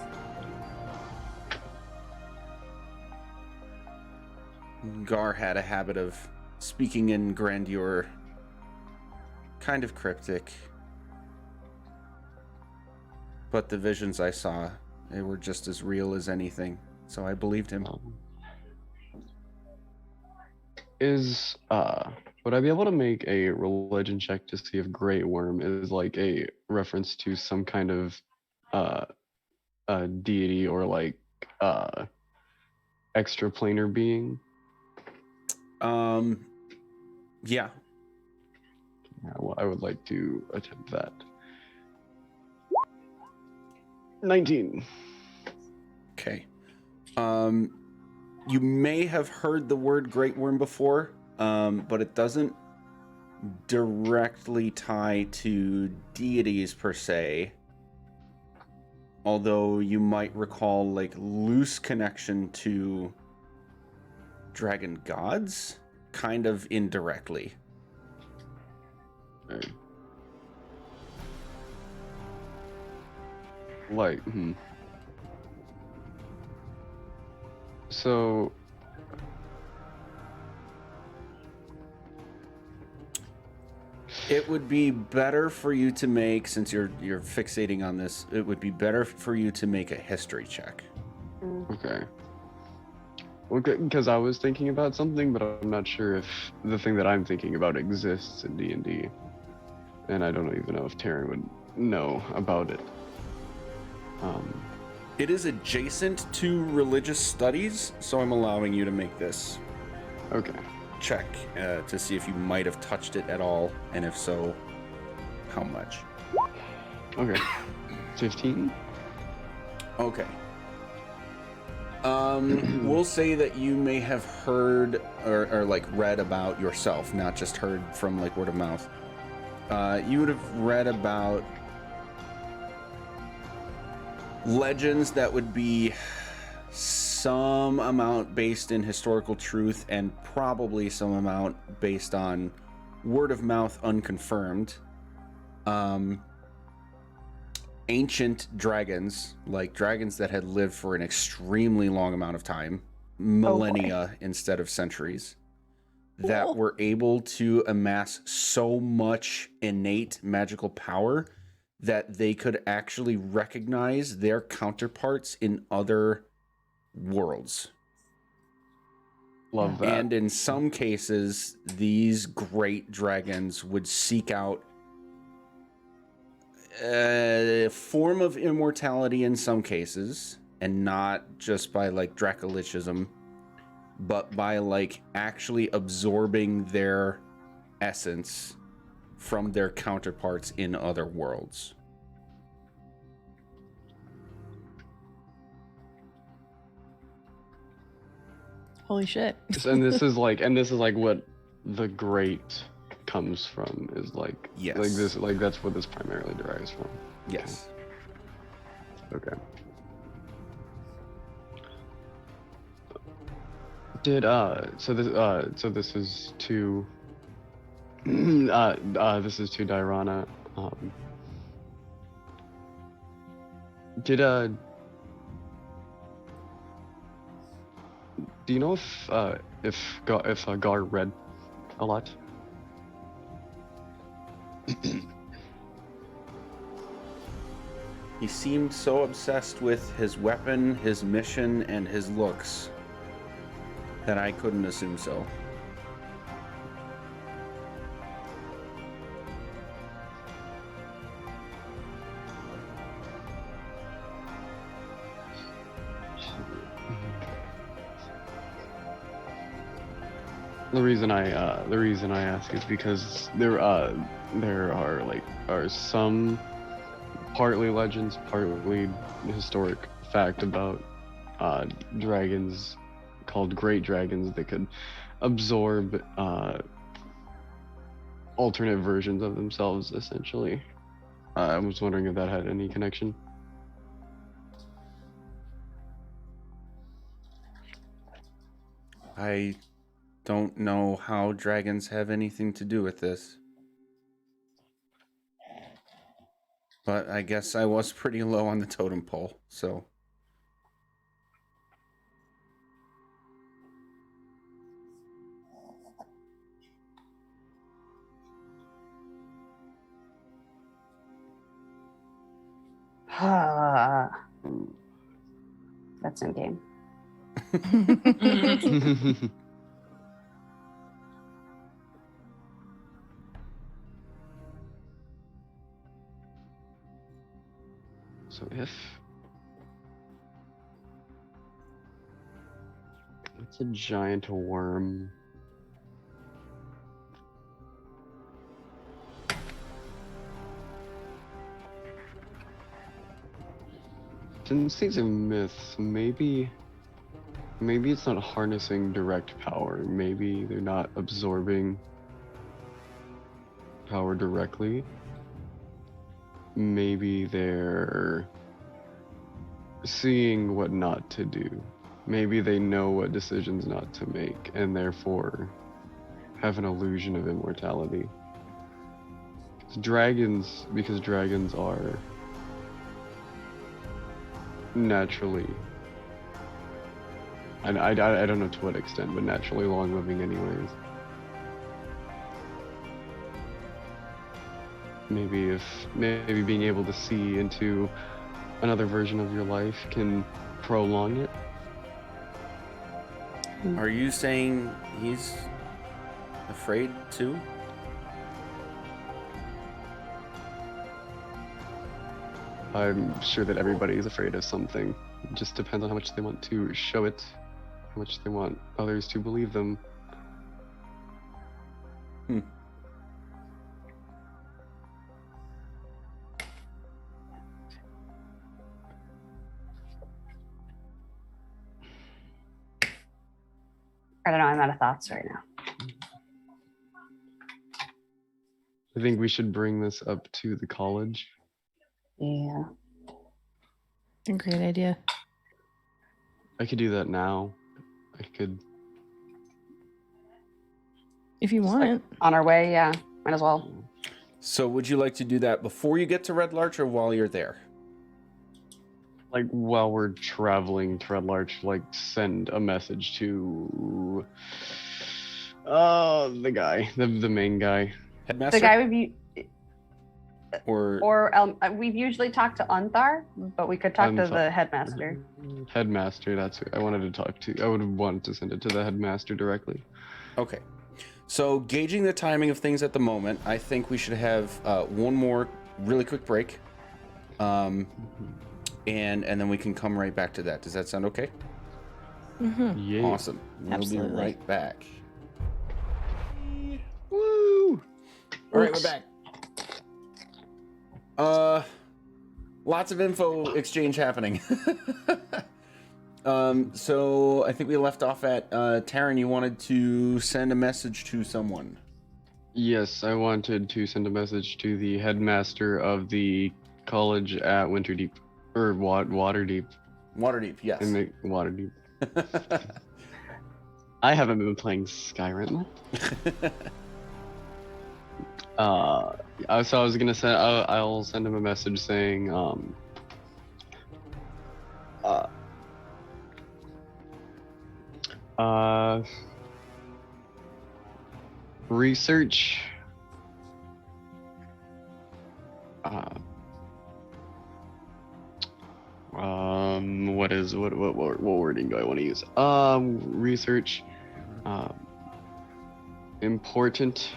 Gar had a habit of speaking in grandeur, kind of cryptic. But the visions I saw, they were just as real as anything, so I believed him. Is Would I be able to make a religion check to see if Great Worm is like a reference to some kind of uh, deity or like extraplanar being? Yeah. Yeah, well, I would like to attempt that. 19. Okay. You may have heard the word Great Worm before, but it doesn't directly tie to deities per se. Although you might recall like loose connection to dragon gods, kind of indirectly. Okay. Like, So, it would be better for you to make, since you're fixating on this, it would be better for you to make a history check. okay. Okay, because I was thinking about something, but I'm not sure if the thing that I'm thinking about exists in D&D. And I don't even know if Taryn would know about it. It is adjacent to religious studies, so I'm allowing you to make this Okay. check to see if you might have touched it at all, and if so, how much. Okay. 15? Okay. We'll say that you may have heard or like read about yourself, not just heard from like word of mouth. You would have read about legends that would be some amount based in historical truth and probably some amount based on word of mouth unconfirmed. Ancient dragons, like dragons that had lived for an extremely long amount of time, millennia instead of centuries, that were able to amass so much innate magical power that they could actually recognize their counterparts in other worlds. Love that. And in some cases, these great dragons would seek out a form of immortality in some cases, and not just by like Dracolichism, but by like actually absorbing their essence from their counterparts in other worlds. Holy shit. And this is like what the great comes from, is like, Yes. like this, like that's what this primarily derives from. Yes. Okay. So this is to this is to Dirana. Do you know if Gar read a lot? He seemed so obsessed with his weapon, his mission, and his looks that I couldn't assume so. The reason I ask is because there are some partly legends, partly historic fact about dragons called great dragons that could absorb alternate versions of themselves, essentially. I was wondering if that had any connection. I don't know how dragons have anything to do with this. But I guess I was pretty low on the totem pole, so. That's in game. if it's a giant worm. Since these are myths, maybe it's not harnessing direct power. Maybe they're not absorbing power directly. Maybe they're seeing what not to do. Maybe they know what decisions not to make and therefore have an illusion of immortality. Because dragons are naturally, I don't know to what extent, but naturally long living anyways. Maybe being able to see into another version of your life can prolong it. Are you saying he's afraid too? I'm sure that everybody is afraid of something. It just depends on how much they want to show it, how much they want others to believe them. I don't know. I'm out of thoughts right now. I think we should bring this up to the college. Yeah. A great idea. I could do that now. I could. If you Just, like, want. on our way, yeah. Might as well. So would you like to do that before you get to Red Larch or while you're there? Like, while we're traveling to Red Larch, like, send a message to the guy, the main guy. Headmaster? The guy we've usually talked to Unthar, but we could talk to the headmaster. Headmaster, that's who I wanted to talk to. I would have wanted to send it to the headmaster directly. Okay. So, gauging the timing of things at the moment, I think we should have one more really quick break. And then we can come right back to that. Does that sound okay? Mm-hmm. Yeah. Awesome. We'll Absolutely. be right back. Woo! All right, we're back. Lots of info exchange happening. So I think we left off at Taryn, you wanted to send a message to someone. Yes, I wanted to send a message to the headmaster of the college at Winterdeep. Or Waterdeep. Waterdeep, yes. Waterdeep. I haven't been playing Skyrim. So I was gonna send. I'll send him a message saying, research. What wording do I want to use? Research. Important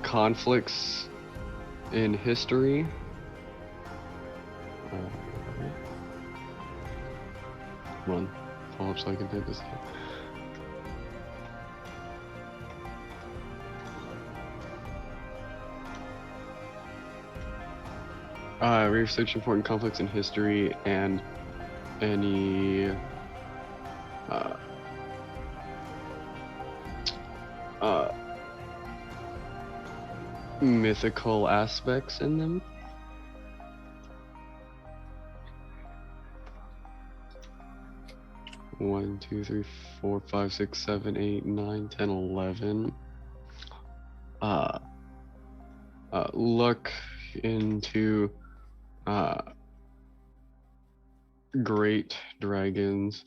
conflicts in history. Come on, pull up so I can type this. Research important conflicts in history and any mythical aspects in them. One, two, three, 4, 5, 6, 7, 8, 9, 10, 11. Look into great dragons.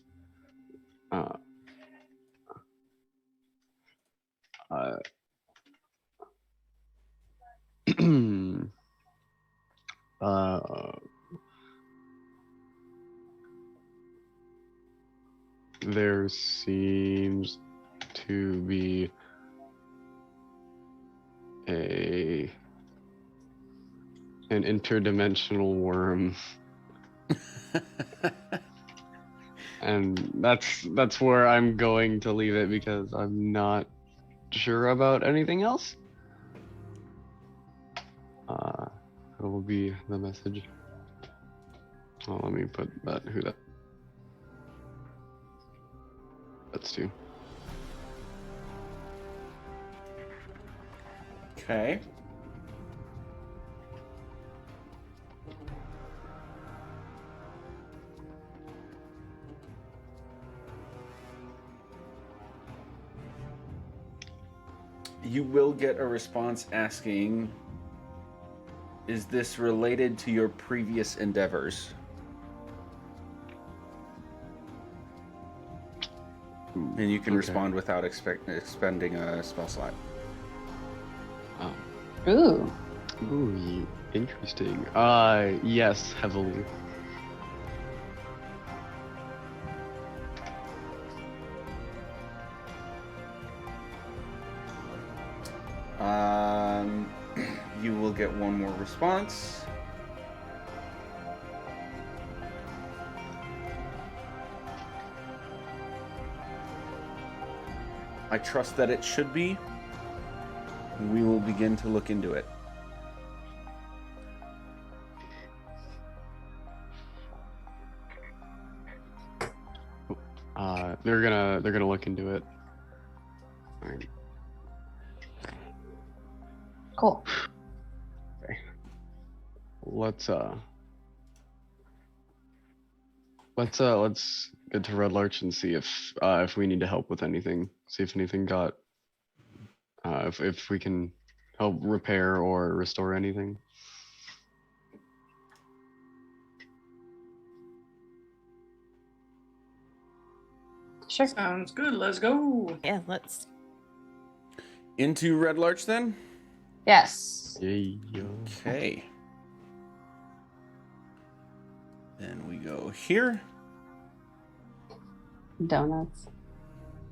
There seems to be a an interdimensional worm. And that's where I'm going to leave it because I'm not sure about anything else. That will be the message. Oh, let me put that that's to. Okay. You will get a response asking, is this related to your previous endeavors? And you can respond without expending a spell slot. Ooh. Ooh, interesting. Yes, heavily. You will get one more response. I trust that it should be. We will begin to look into it. They're gonna look into it. All right. Cool. Okay. Let's get to Red Larch and see if we need to help with anything. See if anything got if we can help repair or restore anything. Sure. Sounds good. Let's go. Yeah, let's. Into Red Larch then? Yes. Yeah. Okay. Then we go here. Donuts.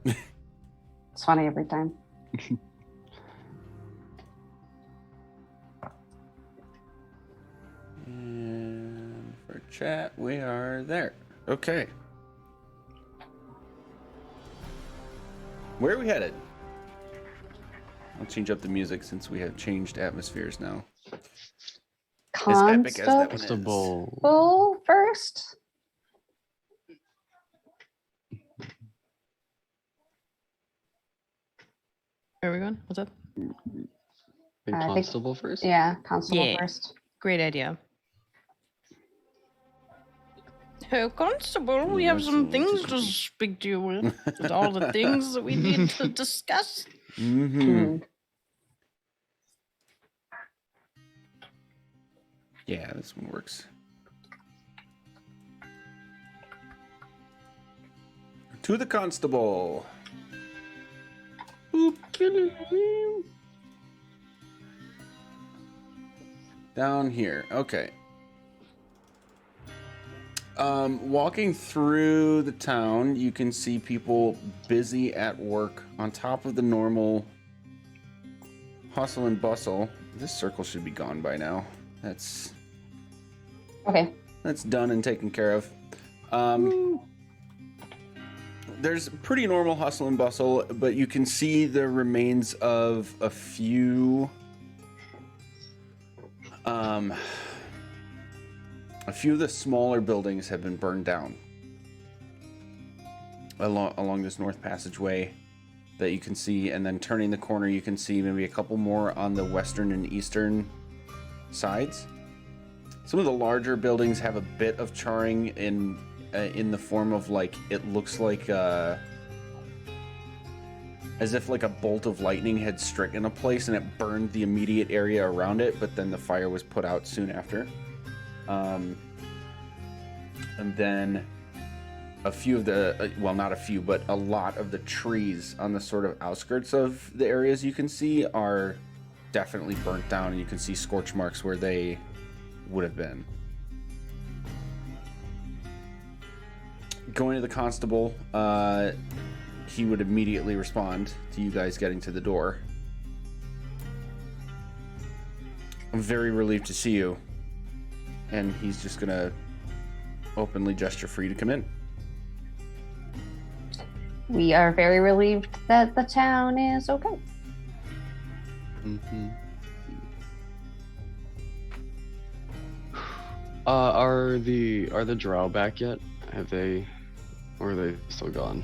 It's funny every time. And for chat, we are there. Okay. Where are we headed? I'll change up the music since we have changed atmospheres now. As epic as that one is. Constable first. Where are we going? What's up? I think- Constable first? Yeah, constable Yeah. first. Great idea. Hey, Constable, we have some things to speak to you with all the things that we need to discuss. Mm-hmm. Yeah, this one works. To the constable. Boop. Down here. Okay. Walking through the town, you can see people busy at work on top of the normal hustle and bustle. This circle should be gone by now. That's done and taken care of. There's pretty normal hustle and bustle, but you can see the remains of a few of the smaller buildings have been burned down along this north passageway that you can see, and then turning the corner you can see maybe a couple more on the western and eastern sides. Some of the larger buildings have a bit of charring in the form of, like, it looks like as if like a bolt of lightning had stricken a place and it burned the immediate area around it, but then the fire was put out soon after. And then a few of the, well, not a few, but a lot of the trees on the sort of outskirts of the areas you can see are definitely burnt down, and you can see scorch marks where they would have been. Going to the constable, he would immediately respond to you guys getting to the door. I'm very relieved to see you. And he's just gonna openly gesture for you to come in. We are very relieved that the town is okay. Mm-hmm. Are the drow back yet? Or are they still gone?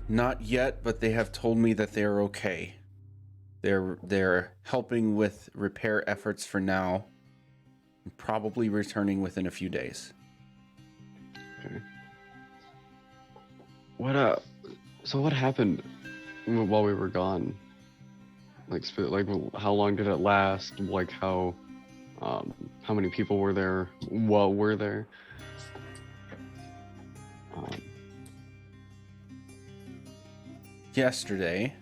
Not yet, but they have told me that they're okay. They're helping with repair efforts for now. Probably returning within a few days. Okay. So what happened while we were gone? Like how long did it last? Like how many people were there? What were there? Yesterday,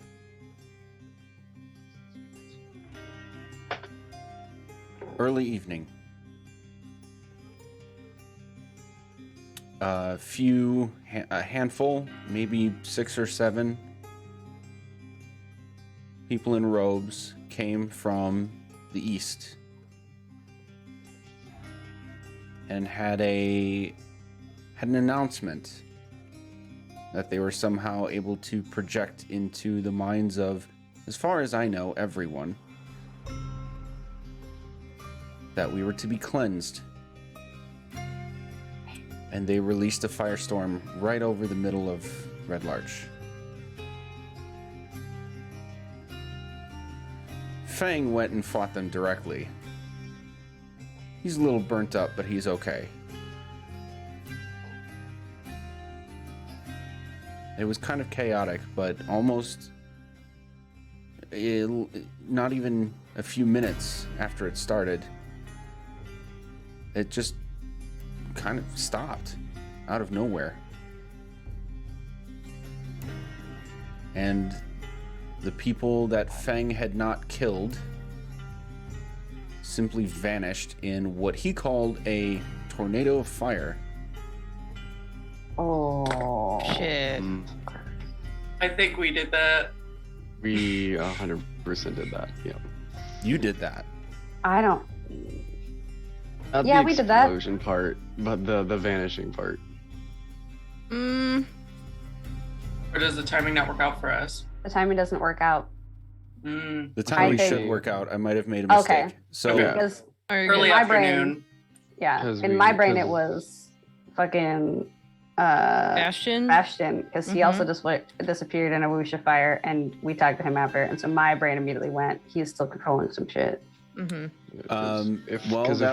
early evening, a handful, maybe 6 or 7 people in robes came from the east and had an announcement that they were somehow able to project into the minds of, as far as I know, everyone, that we were to be cleansed. And they released a firestorm right over the middle of Red Larch. Fang went and fought them directly. He's a little burnt up, but he's okay. It was kind of chaotic, but almost not even a few minutes after it started, it just kind of stopped out of nowhere. And the people that Fang had not killed simply vanished in what he called a tornado of fire. Oh. Shit. I think we did that. We 100% did that. Yeah. You did that. I don't. Not Yeah, the we did that. explosion part, but the vanishing part. Mm, Or does the timing not work out for us? The timing doesn't work out. Mm. The timing think- should work out. I might have made a mistake. Okay. So Okay. Because Early my afternoon. yeah, 'Cause in we- my brain 'cause- it was fucking Bastion. Bastion, because he also just disappeared in a whoosh of fire, and we talked to him after, and so my brain immediately went, he's still controlling some shit. Mm-hmm. If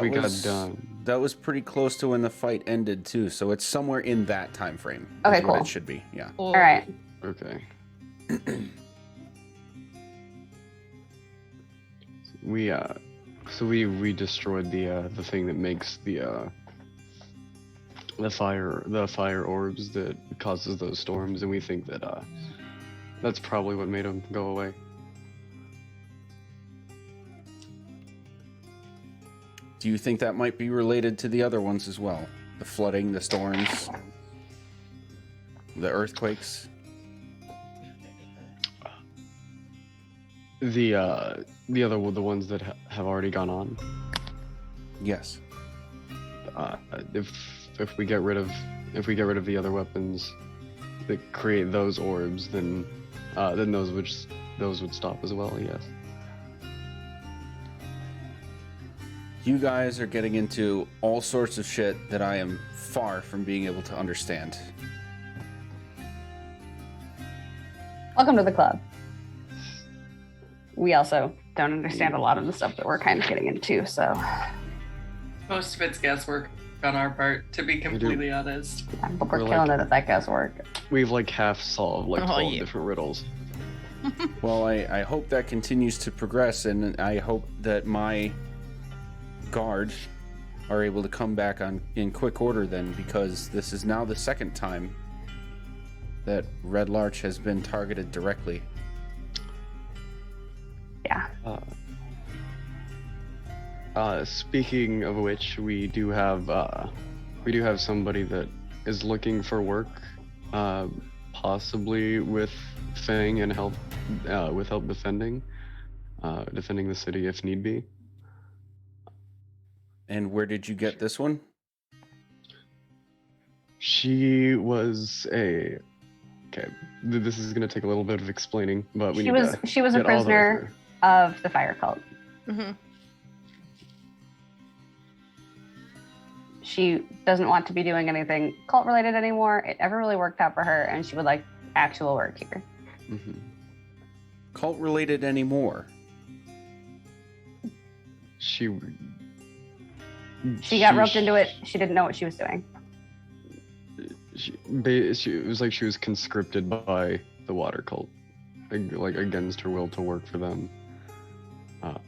we got done. That was pretty close to when the fight ended too, so it's somewhere in that time frame. Okay, is what cool. It should be, yeah. Cool. All right. Okay. we destroyed the thing that makes the fire orbs that causes those storms, and we think that that's probably what made them go away. Do you think that might be related to the other ones as well? The flooding, the storms, the earthquakes? The ones that have already gone on. Yes. If we get rid of the other weapons that create those orbs, then those would stop as well. Yes. You guys are getting into all sorts of shit that I am far from being able to understand. Welcome to the club. We also don't understand a lot of the stuff that we're kind of getting into, so Most of it's guesswork on our part, to be completely honest. yeah, but we're We're killing like- it at that guesswork. We've like half solved like Oh, 12 yeah. different riddles. Well, I hope that continues to progress, and I hope that my guard are able to come back in quick order then, because this is now the second time that Red Larch has been targeted directly. Yeah. Speaking of which, we do have somebody that is looking for work, possibly with Fang and help with help defending. defending the city if need be. And where did you get this one? She was a. Okay, this is gonna take a little bit of explaining, but we She need was to she was a get all the way prisoner through. of the fire cult. Mm-hmm. She doesn't want to be doing anything cult related anymore. It never really worked out for her, and she would like actual work here. Mm-hmm. Cult related anymore? She She got roped into it. She didn't know what she was doing. It was like she was conscripted by the water cult, like against her will to work for them. It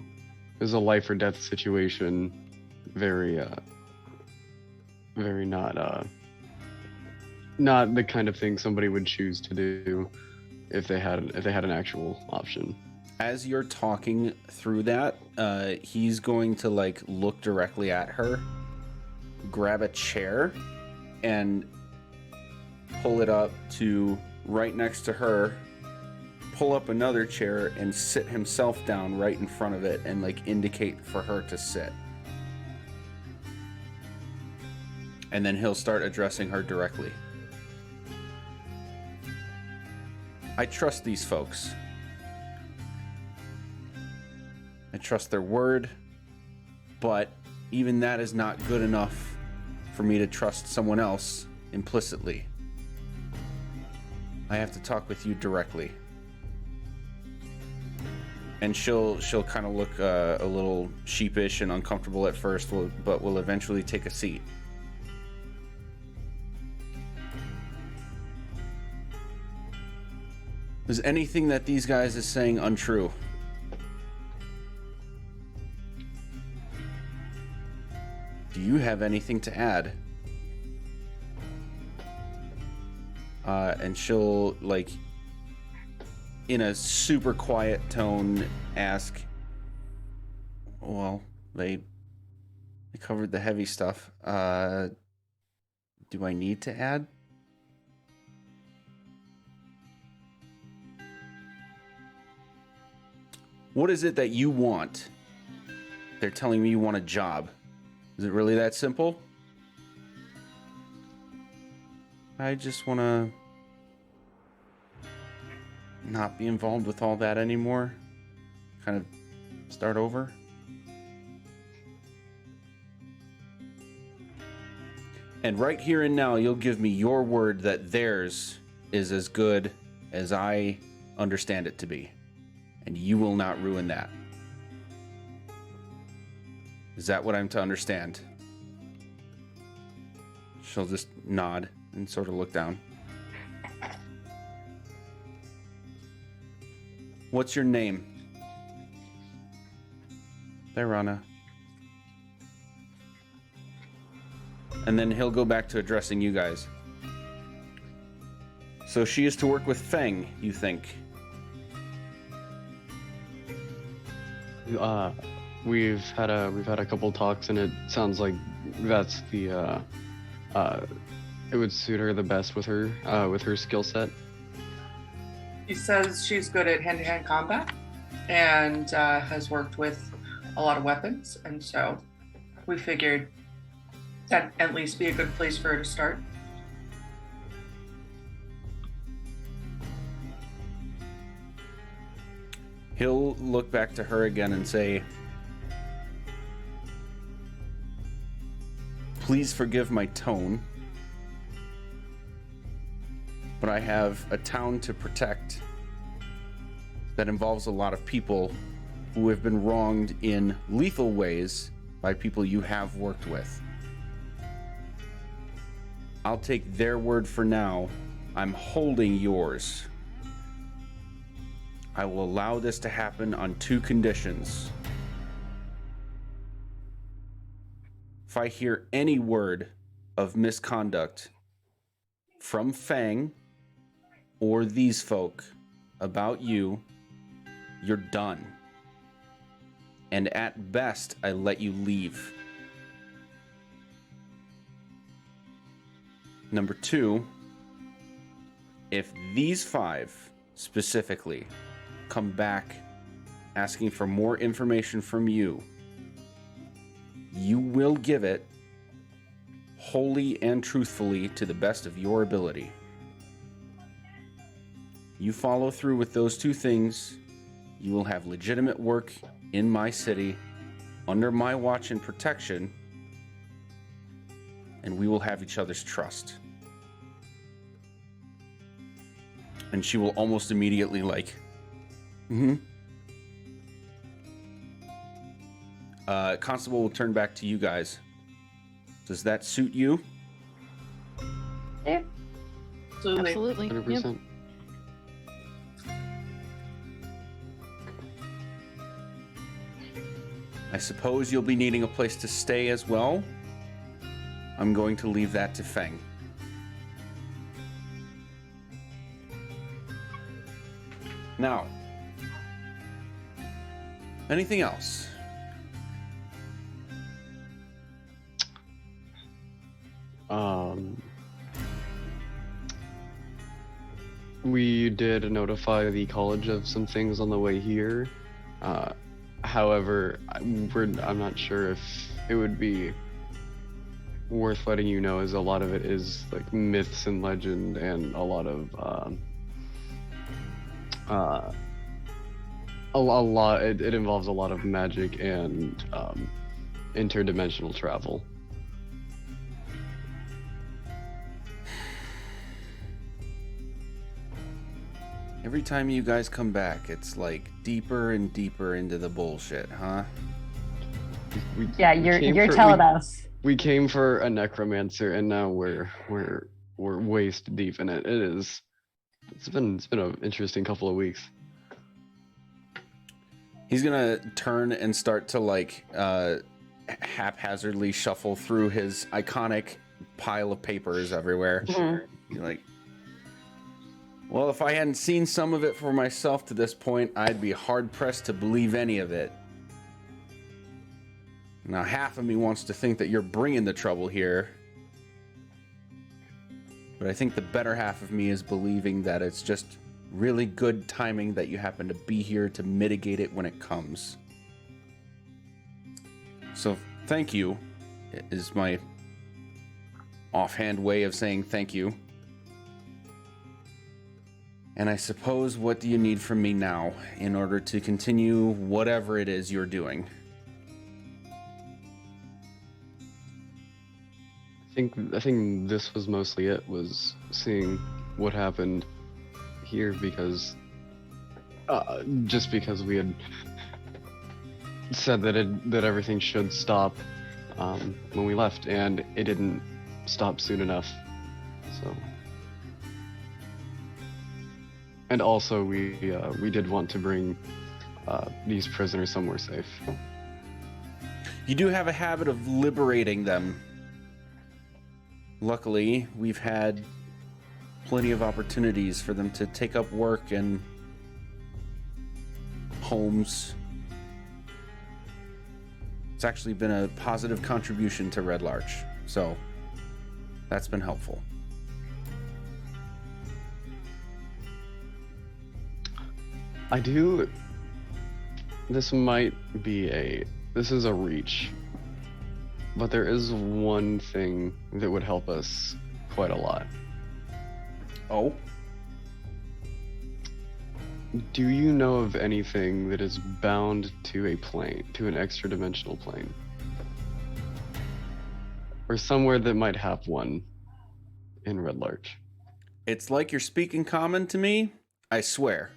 was a life or death situation, very not the kind of thing somebody would choose to do if they had an actual option. As you're talking through that, he's going to like look directly at her, grab a chair, and pull it up to right next to her, pull up another chair and sit himself down right in front of it and like indicate for her to sit. And then he'll start addressing her directly. I trust these folks. I trust their word, but even that is not good enough for me to trust someone else implicitly. I have to talk with you directly. And she'll kind of look a little sheepish and uncomfortable at first, but will eventually take a seat. Is anything that these guys is saying untrue? Do you have anything to add? And she'll, like, in a super quiet tone, ask, well, they covered the heavy stuff. Do I need to add? What is it that you want? They're telling me you want a job. Is it really that simple? I just want to not be involved with all that anymore. Kind of start over. And right here and now, you'll give me your word that theirs is as good as I understand it to be. And you will not ruin that. Is that what I'm to understand? She'll just nod and sort of look down. What's your name? Therana. And then he'll go back to addressing you guys. So she is to work with Feng, you think? We've had a couple talks, and it sounds like that's the it would suit her the best with her skill set. She says she's good at hand-to-hand combat and has worked with a lot of weapons, and so we figured that'd at least be a good place for her to start. He'll look back to her again and say, please forgive my tone, but I have a town to protect that involves a lot of people who have been wronged in lethal ways by people you have worked with. I'll take their word for now. I'm holding yours. I will allow this to happen on 2 conditions. If I hear any word of misconduct from Fang or these folk about you, you're done. And at best, I let you leave. Number 2, if these 5 specifically come back asking for more information from you, you will give it wholly and truthfully to the best of your ability. You follow through with those two things, you will have legitimate work in my city, under my watch and protection, and we will have each other's trust. And she will almost immediately Constable will turn back to you guys. Does that suit you? Yeah. Absolutely. Absolutely. 100%. I suppose you'll be needing a place to stay as well. I'm going to leave that to Feng. Now, anything else? We did notify the college of some things on the way here. However, I'm not sure if it would be worth letting you know, as a lot of it is like myths and legend, and a lot of it involves a lot of magic and interdimensional travel. Every time you guys come back, it's like deeper and deeper into the bullshit, huh? Yeah, you're telling us. We came for a necromancer, and now we're waist deep in it. It's been an interesting couple of weeks. He's gonna turn and start to haphazardly shuffle through his iconic pile of papers everywhere. Mm-hmm. You're like, well, if I hadn't seen some of it for myself to this point, I'd be hard-pressed to believe any of it. Now, half of me wants to think that you're bringing the trouble here. But I think the better half of me is believing that it's just really good timing that you happen to be here to mitigate it when it comes. So, thank you is my offhand way of saying thank you. And I suppose, what do you need from me now in order to continue whatever it is you're doing? I think this was mostly it, was seeing what happened here, because just because we had said that everything should stop when we left, and it didn't stop soon enough. So, and also we did want to bring these prisoners somewhere safe. You do have a habit of liberating them. Luckily, we've had plenty of opportunities for them to take up work and homes. It's actually been a positive contribution to Red Larch, so that's been helpful. This is a reach, but there is one thing that would help us quite a lot. Oh? Do you know of anything that is bound to a plane, to an extra dimensional plane? Or somewhere that might have one in Red Larch? It's like you're speaking common to me, I swear.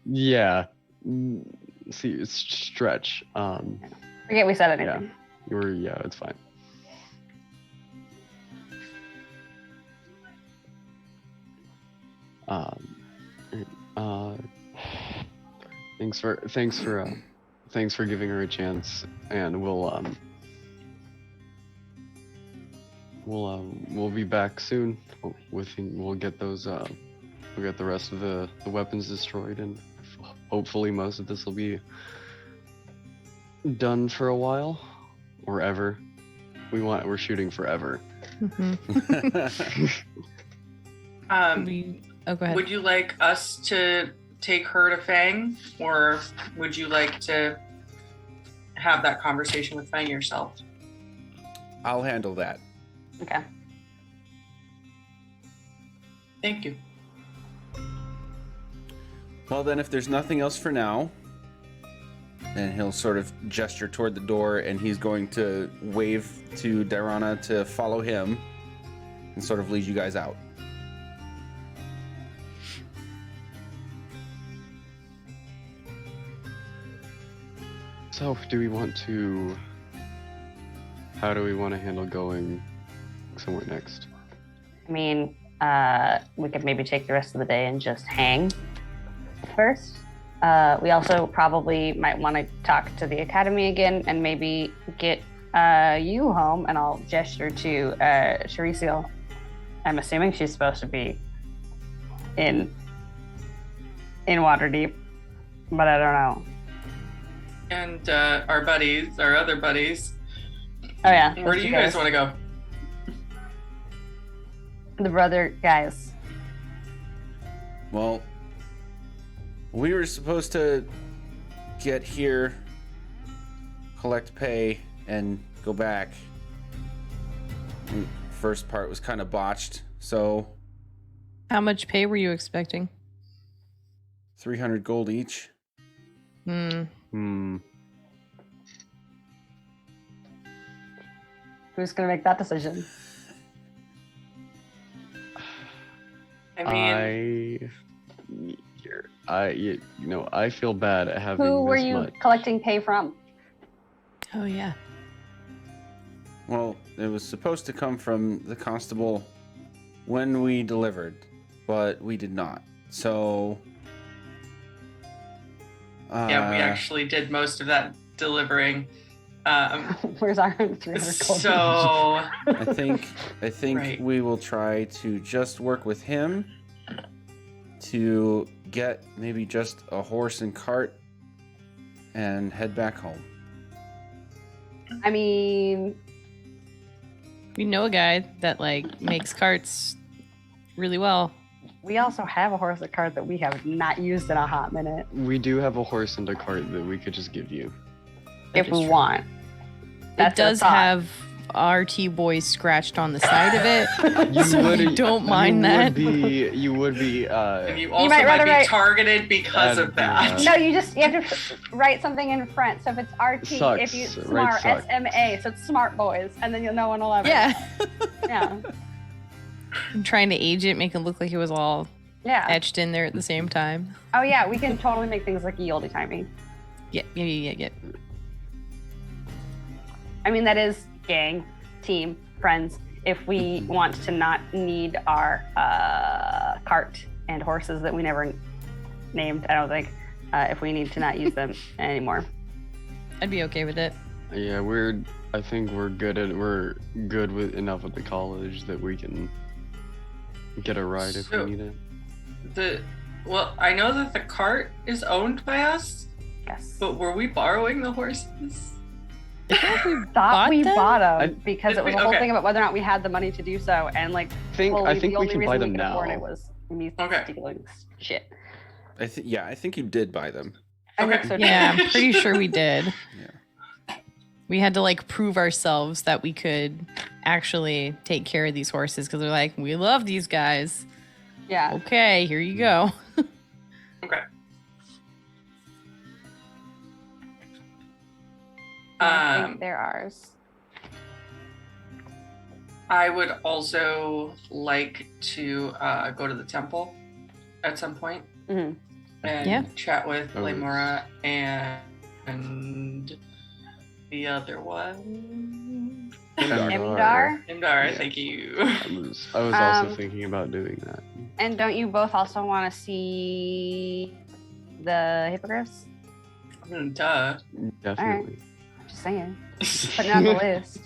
Yeah. See, it's stretch. Forget we said anything. Yeah, it's fine. Thanks for giving her a chance, and we'll be back soon. We'll get the rest of the weapons destroyed, and hopefully most of this will be done for a while, or ever. We're shooting forever. Mm-hmm. Go ahead. Would you like us to take her to Fang, or would you like to have that conversation with Fang yourself? I'll handle that. Okay. Thank you. Well, then, if there's nothing else for now, then he'll sort of gesture toward the door, and he's going to wave to Dirana to follow him and sort of lead you guys out. So, how do we want to handle going somewhere next? I mean, we could maybe take the rest of the day and just hang first. We also probably might want to talk to the academy again and maybe get you home. And I'll gesture to Charicio. I'm assuming she's supposed to be in Waterdeep, but I don't know. And our other buddies. Oh yeah. Where do you guys want to go? The brother guys. Well, we were supposed to get here, collect pay, and go back. The first part was kind of botched, so How much pay were you expecting? 300 gold each. Who's gonna make that decision? I mean, I feel bad at having Who were this you much. collecting pay from? Oh yeah. Well, it was supposed to come from the constable when we delivered, but we did not. So yeah, we actually did most of that delivering. Where's our 300 gold? So I think Right. we will try to just work with him to get maybe just a horse and cart and head back home. I mean, We know a guy that makes carts really well. we also have a horse and cart that we have not used in a hot minute. We do have a horse and a cart that we could just give you. If is we true. want. It does a thought. have RT boys scratched on the side of it. You So we would- don't mind that. You would be. and you also might might rather be write- targeted because of that. No, you have to write something in front. So if it's RT, Sucks. if you Right, smart, suck. SMA, so it's smart boys, and then no one will ever. Yeah. Yeah. I'm trying to age it, make it look like it was all Yeah. etched in there at the same time. Oh yeah, we can totally make things like ye olde timey. Yeah. I mean, that is gang, team, friends. If we want to not need our cart and horses that we never named, I don't think, if we need to not use them anymore. I'd be okay with it. Yeah, I think we're good with enough at the college that we can get a ride if So- we need it. Well, I know that the cart is owned by us, Yes. but were we borrowing the horses? I feel like we Thought bought we them? bought them I- because Did it was we? a whole Okay. thing about whether or not we had the money to do so, and I think the we only can reason buy we them could now. afford it was me Okay. stealing shit. I think you did buy them. I Okay. think so too. Yeah, I'm pretty sure we did. Yeah. We had to prove ourselves that we could actually take care of these horses because they're like, we love these guys. Yeah. Okay, here you go. Okay. I think they're ours. I would also like to go to the temple at some point Mhm. and Yeah. chat with Oh, Lemora and the other one. Imdar? Imdar, Yeah. thank you. I was also Um, thinking about doing that. And don't you both also want to see the hippogriffs? Duh. Definitely. Just saying. Putting it on the list.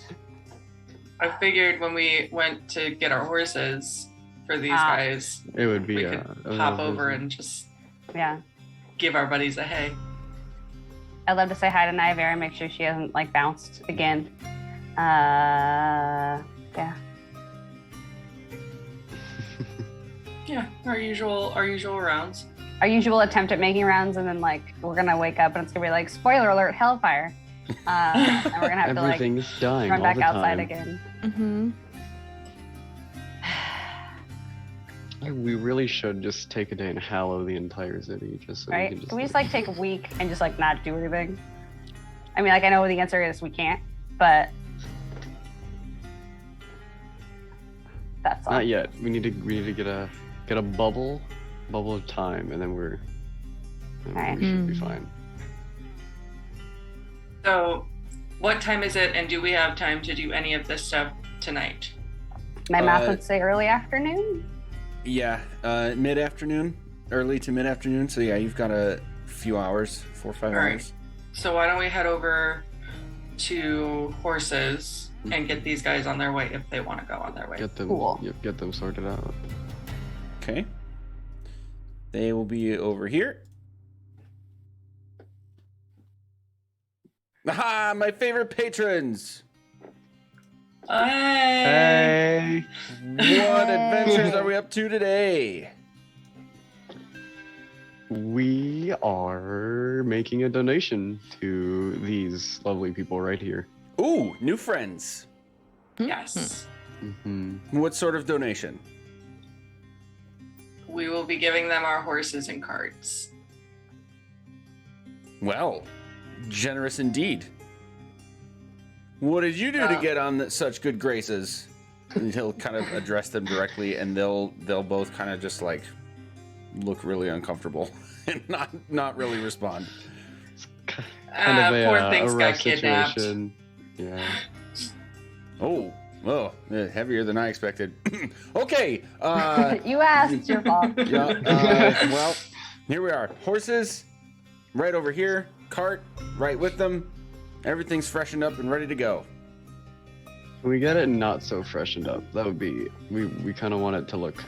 I figured when we went to get our horses for these Ah. guys, It would be we a could hop over and just Yeah. give our buddies a hey. I'd love to say hi to Nyavera and make sure she hasn't bounced again. Yeah. Yeah, our usual rounds. our usual attempt at making rounds, and then like we're gonna wake up and it's gonna be like spoiler alert, hellfire, and we're gonna have to like Everything's dying run all back the outside time. again. Mm-hmm. We really should just take a day and hallow the entire city, just so Right? we can Can we just like take a week and just like not do anything? I mean, like I know the answer is we can't, but that's all. Not yet. We need to get a bubble of time, and then we should be fine. So, what time is it, and do we have time to do any of this stuff tonight? My math would say early afternoon. Yeah, mid-afternoon, early to mid-afternoon. So yeah, you've got a few hours, 4 or 5 All right. hours. So why don't we head over to horses and get these guys on their way if they want to go on their way. Get them, Cool. yep, get them sorted out. Okay. They will be over here. Aha, my favorite patrons. Hey! What adventures are we up to today? We are making a donation to these lovely people right here. Ooh, new friends. Yes. Mm-hmm. What sort of donation? We will be giving them our horses and carts. Well, generous indeed. What did you do to get on such good graces? And he'll kind of address them directly, and they'll both kind of just like look really uncomfortable and not really respond. Kind of a, poor things a got rough kidnapped. situation. Yeah. Oh, heavier than I expected. Okay. You asked, it's your fault. Yeah. Well, here we are. Horses, right over here. Cart, right with them. Everything's freshened up and ready to go. Can we get it not so freshened up? That would be. We kind of want it to look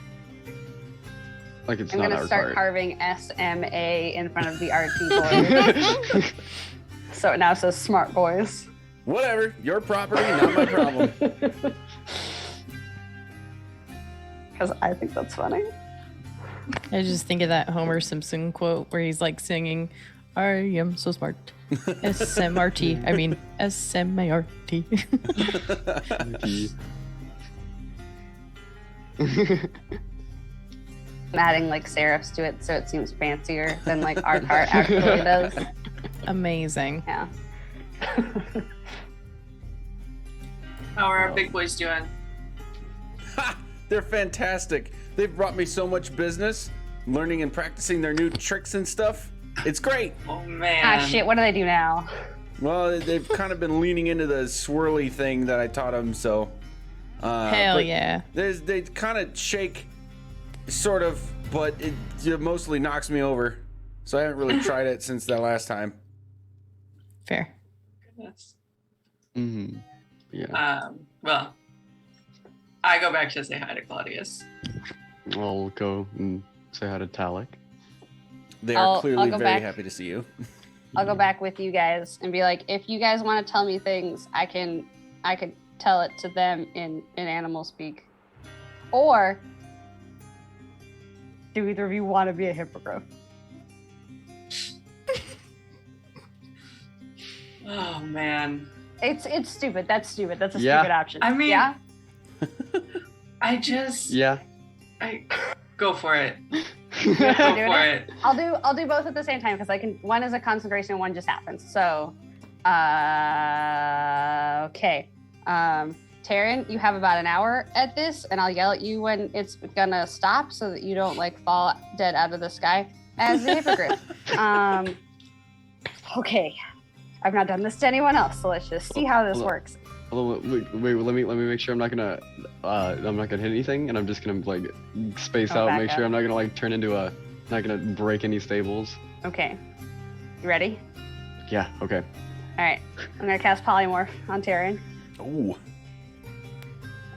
like it's I'm not gonna our start cart. carving SMA in front of the RT boys. So it now says smart boys. Whatever. Your property, not my problem. Because I think that's funny. I just think of that Homer Simpson quote where he's like singing, "I am so smart." SMRT. I mean SMART. I'm adding like serifs to it so it seems fancier than like our cart actually does. Amazing. Yeah. How are our big boys doing? Ha! They're fantastic. They've brought me so much business, learning and practicing their new tricks and stuff. It's great. Oh man. Ah shit, what do they do now? Well, they've kind of been leaning into the swirly thing that I taught them, so. Hell but yeah. They kind of shake, sort of, but it mostly knocks me over. So I haven't really tried it since that last time. Fair. Goodness. Mm-hmm. Yeah. Well, I go back to say hi to Claudius. I'll go and say hi to Talik. They are I'll clearly go very back. happy to see you. I'll go back with you guys and be like, if you guys want to tell me things, I could tell it to them in animal speak. Or do either of you want to be a hippogriff? Oh man. It's stupid. That's stupid. That's a Yeah. stupid option. I mean- yeah. I just Yeah. I go for it. Go Doing for it? it. I'll do both at the same time because I can. One is a concentration, and one just happens. So, okay. Taryn, you have about an hour at this, and I'll yell at you when it's gonna stop so that you don't like fall dead out of the sky as a hippogriff. Okay. I've not done this to anyone else, so let's just see how this works. Hold on, wait, let me make sure I'm not gonna hit anything, and I'm just gonna like space Oh, out, back make up. sure I'm not gonna like turn into not gonna break any stables. Okay. You ready? Yeah. Okay. All right. I'm gonna cast polymorph on Taryn. Ooh.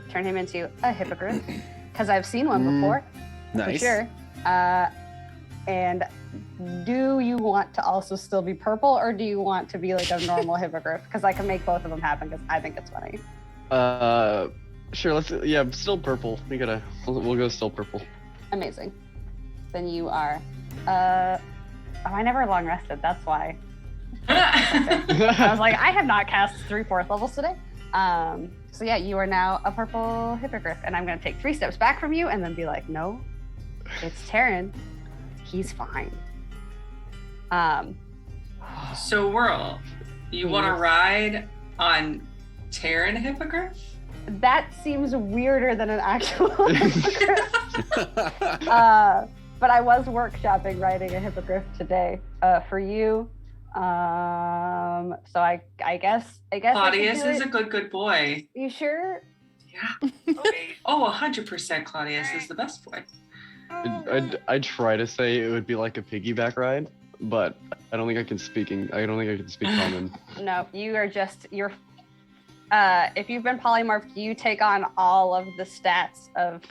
Turn him into a hippogriff because I've seen one before. Nice. For sure. And do you want to also still be purple, or do you want to be like a normal hippogriff? Because I can make both of them happen because I think it's funny. Sure. Let's. Yeah. Still purple. We'll go still purple. Amazing. than you are. I never long rested. That's why. I was like, I have not cast 3 4th levels today. So yeah, you are now a purple hippogriff, and I'm gonna take 3 steps back from you, and then be like, no, it's Taryn. He's fine. So, Whirl, you want to ride on Terran Hippogriff? That seems weirder than an actual hippogriff. But I was workshopping riding a hippogriff today for you. So I guess. Claudius is a good boy. You sure? Yeah. Okay. Oh, 100% Claudius is the best boy. I'd try to say it would be like a piggyback ride, but I don't think I can speak common. No, you're if you've been polymorphed, you take on all of the stats of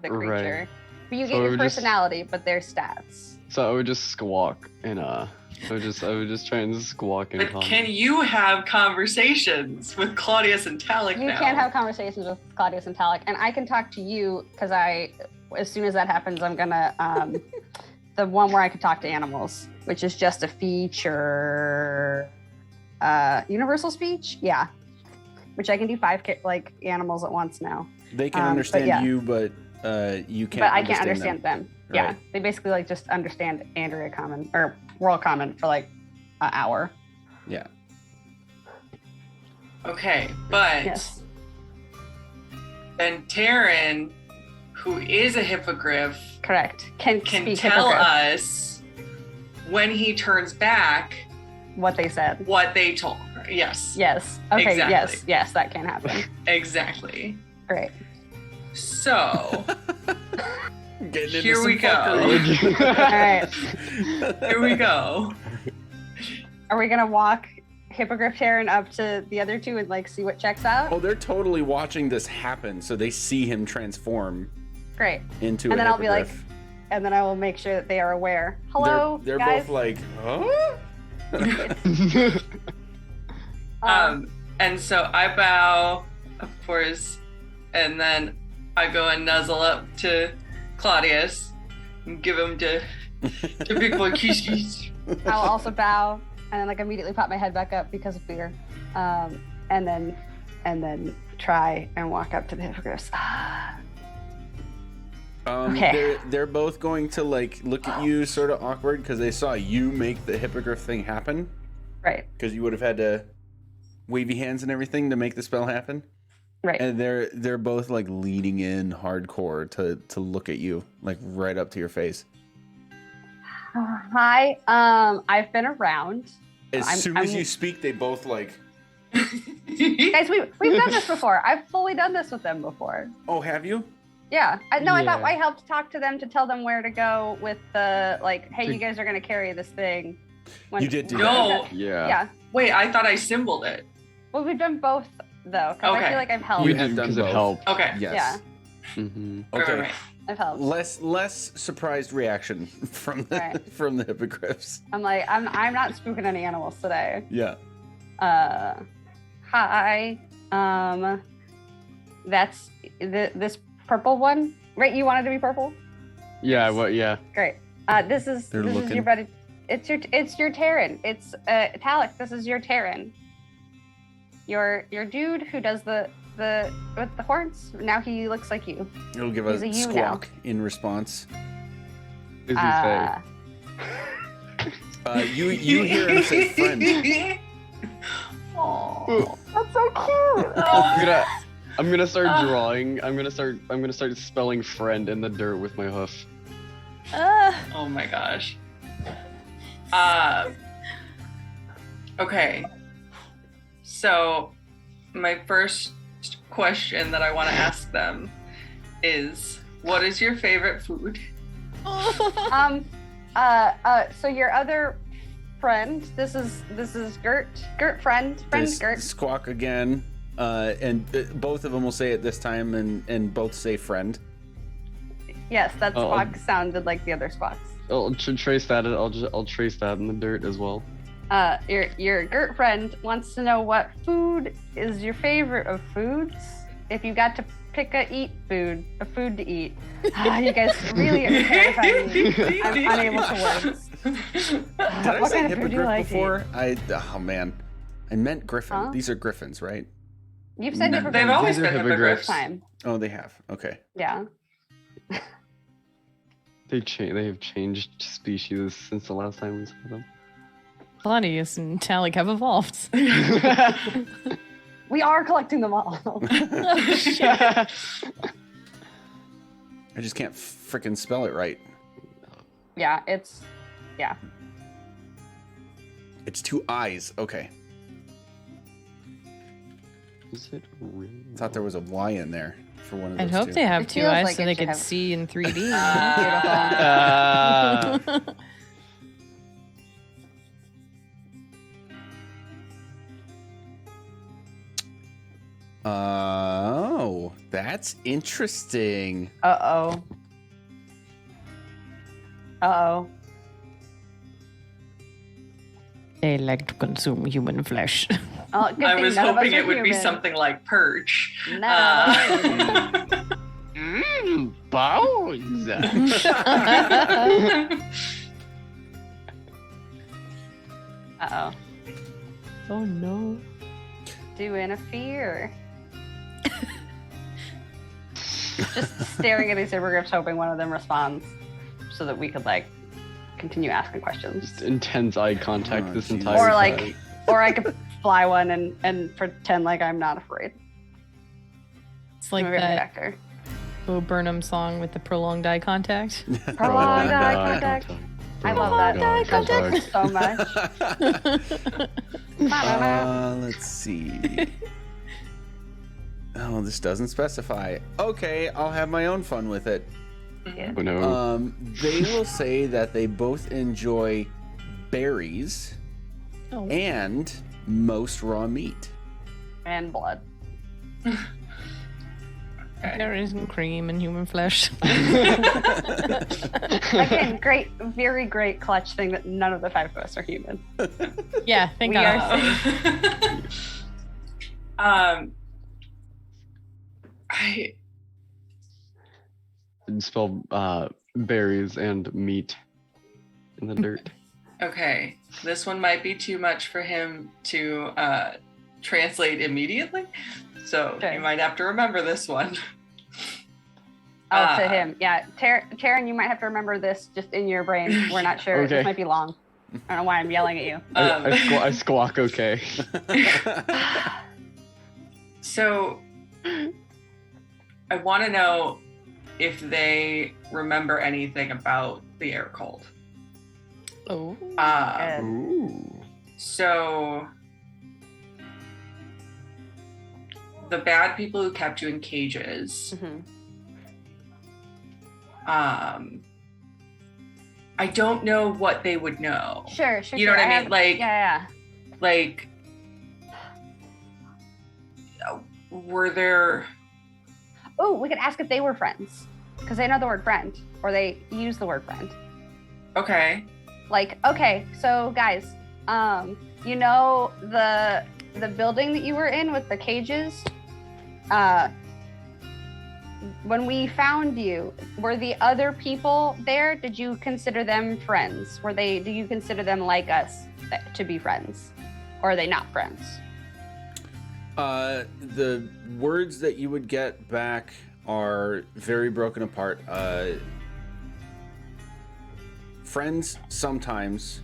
the creature. Right. But you get your personality, but their stats. So I would just squawk and I would just try and squawk and But can you have conversations with Claudius and Talik now? You can have conversations with Claudius and Talik, and I can talk to you because as soon as that happens, I'm gonna the one where I can talk to animals, which is just a feature, universal speech, yeah, which I can do 5 animals at once now. They can understand you, but you can't. But I can't understand them. Right. Yeah, they basically just understand Andrea Common or World Common for an hour. Yeah. Okay, but Yes. then Taryn, who is a hippogriff, Correct. Can can speak tell hippogriff, us when he turns back what they said. what they told her. Yes. Yes. Okay. Exactly. Yes, that can happen. Exactly. Great. So Getting into here some we go. fuckery. All right. Here we go. Are we gonna walk Hippogriff Taryn up to the other two and see what checks out? Oh, they're totally watching this happen, so they see him transform Great. into And a then I'll be like, hippogriff. and then I will make sure that they are aware. Hello, They're guys. both like, huh? And so I bow, of course, and then I go and nuzzle up to Claudius and give him to big boy kiss kiss. I'll also bow and then immediately pop my head back up because of fear, and then try and walk up to the hippogriffs. Okay. They're both going to look at you sort of awkward because they saw you make the hippogriff thing happen. Right. Because you would have had to wavy hands and everything to make the spell happen. Right. And they're both leaning in hardcore to look at you, right up to your face. Hi. I've been around. As soon as you speak, they both Guys, we've done this before. I've fully done this with them before. Oh, have you? Yeah. I thought Yeah. I helped talk to them to tell them where to go with the hey, you guys are gonna carry this thing. You did do No. Yeah. Yeah. Wait, I thought I symboled it. Well, we've done both though, because I Okay. feel like I've helped. You We have did done because it both. helped. Okay. Yes. Yeah. Mm-hmm. Okay. Right. I've helped. Less surprised reaction from the Right. from the hippogriffs. I'm I'm not spooking any animals today. Yeah. Hi. That's this purple one, right? You wanted to be purple. Yeah. Well. Yeah. Great. This is They're this is looking. your buddy. It's your Terran. It's Talik. This is your Terran. Your dude who does the with the horns. Now he looks like you. It'll give He's a a you squawk in response. Is he say? You hear him say friend. Aw. That's so cute. I'm gonna start drawing. I'm gonna start spelling friend in the dirt with my hoof. Oh my gosh. Okay. So, my first question that I want to ask them is, what is your favorite food? So your other friend, this is Gert friend This Gert. squawk again, and both of them will say it this time, and both say friend. Yes, that Oh. squawk sounded like the other squawks. I'll trace that. I'll trace that in the dirt as well. Your Gert friend wants to know what food is your favorite of foods. If you got to pick a food to eat. You guys really are terrifying me. I'm unable to words. Did I What say kind of food do you hippogriff like to before? Oh man, I meant griffin. Huh? These are griffins, right? eat? You've said No, hippogriff they've always These are been hippogriffs. hippogriffs. time. Oh, they have. Okay. Yeah. They have changed species since the last time we saw them. Claudius and Talik have evolved. We are collecting them all. I just can't freaking spell it right. Yeah, It's 2 eyes. Okay. Is it real? Thought there was a Y in there for one of those I'd hope two. they have It 2 feels eyes like so it they should could have- see in 3D. Beautiful. Oh, that's interesting. Uh-oh. Uh-oh. They like to consume human flesh. Oh, good I thing was none of us hoping are it would be human. something like perch. No. Bones. Uh-oh. Oh no. Doing a fear. Just staring at these hippogriffs, hoping one of them responds so that we could, like, continue asking questions. Just intense eye contact Oh, this Jesus. entire Or, like, time. or I could fly one and pretend like I'm not afraid. It's like I'm a very good that actor. Bo Burnham song with the prolonged eye contact. Prolonged eye contact. I love that Contact. so much. Let's see. Oh, this doesn't specify. Okay, I'll have my own fun with it. Yeah. Oh no. They will say that they both enjoy berries Oh. and most raw meat. And blood. There isn't cream in human flesh. Again, great, very great clutch thing that none of the 5 of us are human. Yeah, thank We God. are I And spell berries and meat in the dirt. okay. This one might be too much for him to translate immediately, so Okay. you might have to remember this one. Oh, to him. Yeah. Taryn, you might have to remember this just in your brain. We're not sure. Okay. This might be long. I don't know why I'm yelling at you. I squawk okay. So I want to know if they remember anything about the air cold. Oh. Good. Ooh. So the bad people who kept you in cages, Mhm. I don't know what they would know. Sure. You know what I mean? have- Like- yeah. Like, were there? Oh, we could ask if they were friends because they know the word friend or they use the word friend. Okay. Like, okay, so guys, you know the building that you were in with the cages? When we found you, were the other people there? Did you consider them friends? Do you consider them like us to be friends? Or are they not friends? The words that you would get back are very broken apart. Friends sometimes,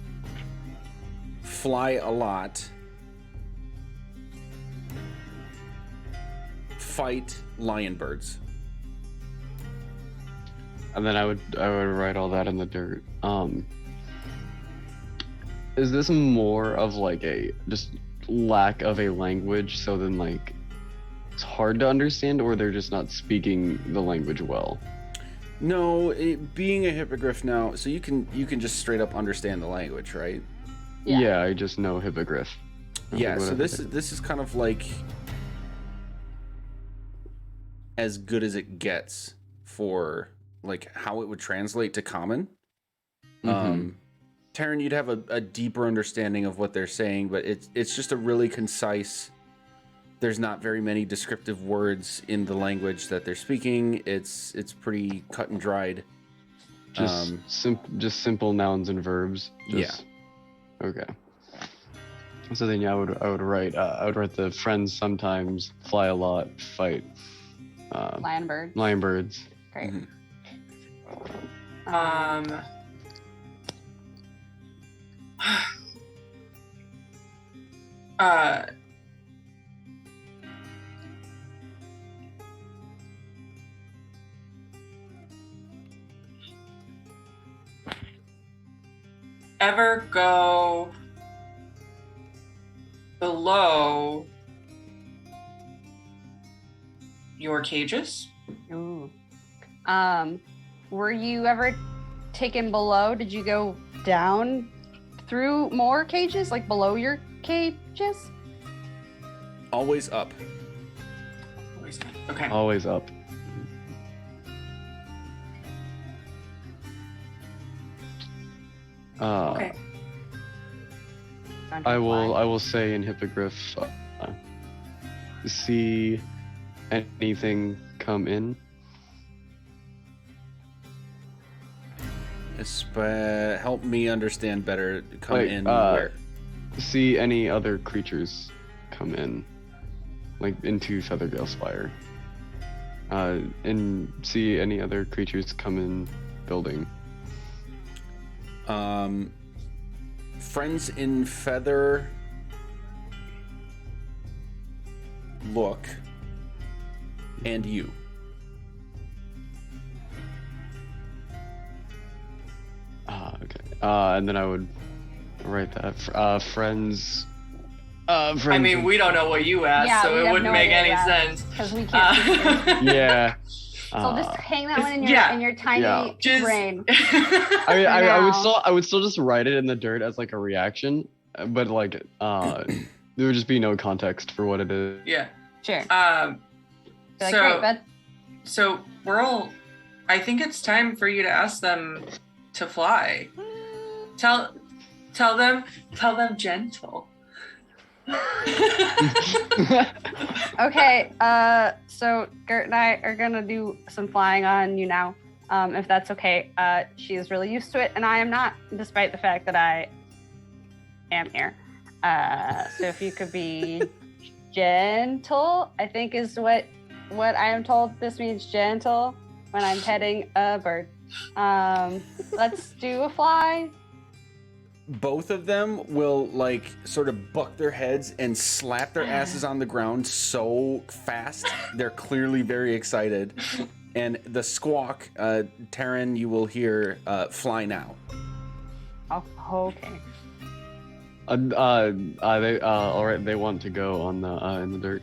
fly a lot, fight lion birds. And then I would write all that in the dirt. Is this more of like a just lack of a language, so then like it's hard to understand, or they're just not speaking the language well? No, being a hippogriff now, so you can just straight up understand the language, right? Yeah. Yeah, I just know hippogriff. Yeah, so Whatever. this is kind of like as good as it gets for like how it would translate to common. Mhm. Taryn, you'd have a deeper understanding of what they're saying, but it's just a really concise. there's not very many descriptive words in the language that they're speaking. It's pretty cut and dried. Just simple nouns and verbs. Just, yeah. Okay. So then, yeah, I would write the friends sometimes, fly a lot, fight. Lion birds. Lion birds. Great. Ever go below your cages? Ooh. Were you ever taken below? Did you go down through more cages, like below your cages? Always up. Okay. Always up. Okay. I will say in Hippogriff, see anything come in. Help me understand better. Come in where? See any other creatures come in, like into Feathergale Spire. And see any other creatures come in building. Friends in Feather look and you. Okay. And then I would write that friends. Friends. I mean, we don't know what you asked, so it wouldn't make any sense. Because we can't. Yeah. So just hang that one in your tiny brain. I mean, I would still just write it in the dirt as like a reaction, but like there would just be no context for what it is. Yeah. Sure. So we're all. I think it's time for you to ask them to fly. Tell them gentle. Okay, so Gert and I are gonna do some flying on you now, if that's okay. She is really used to it, and I am not, despite the fact that I am here. So if you could be gentle, I think is what I am told. This means gentle when I'm petting a bird. Let's do a fly. Both of them will like sort of buck their heads and slap their asses on the ground so fast. They're clearly very excited. And the squawk, Taryn, you will hear fly now. Oh, okay. All right. They want to go on the in the dirt.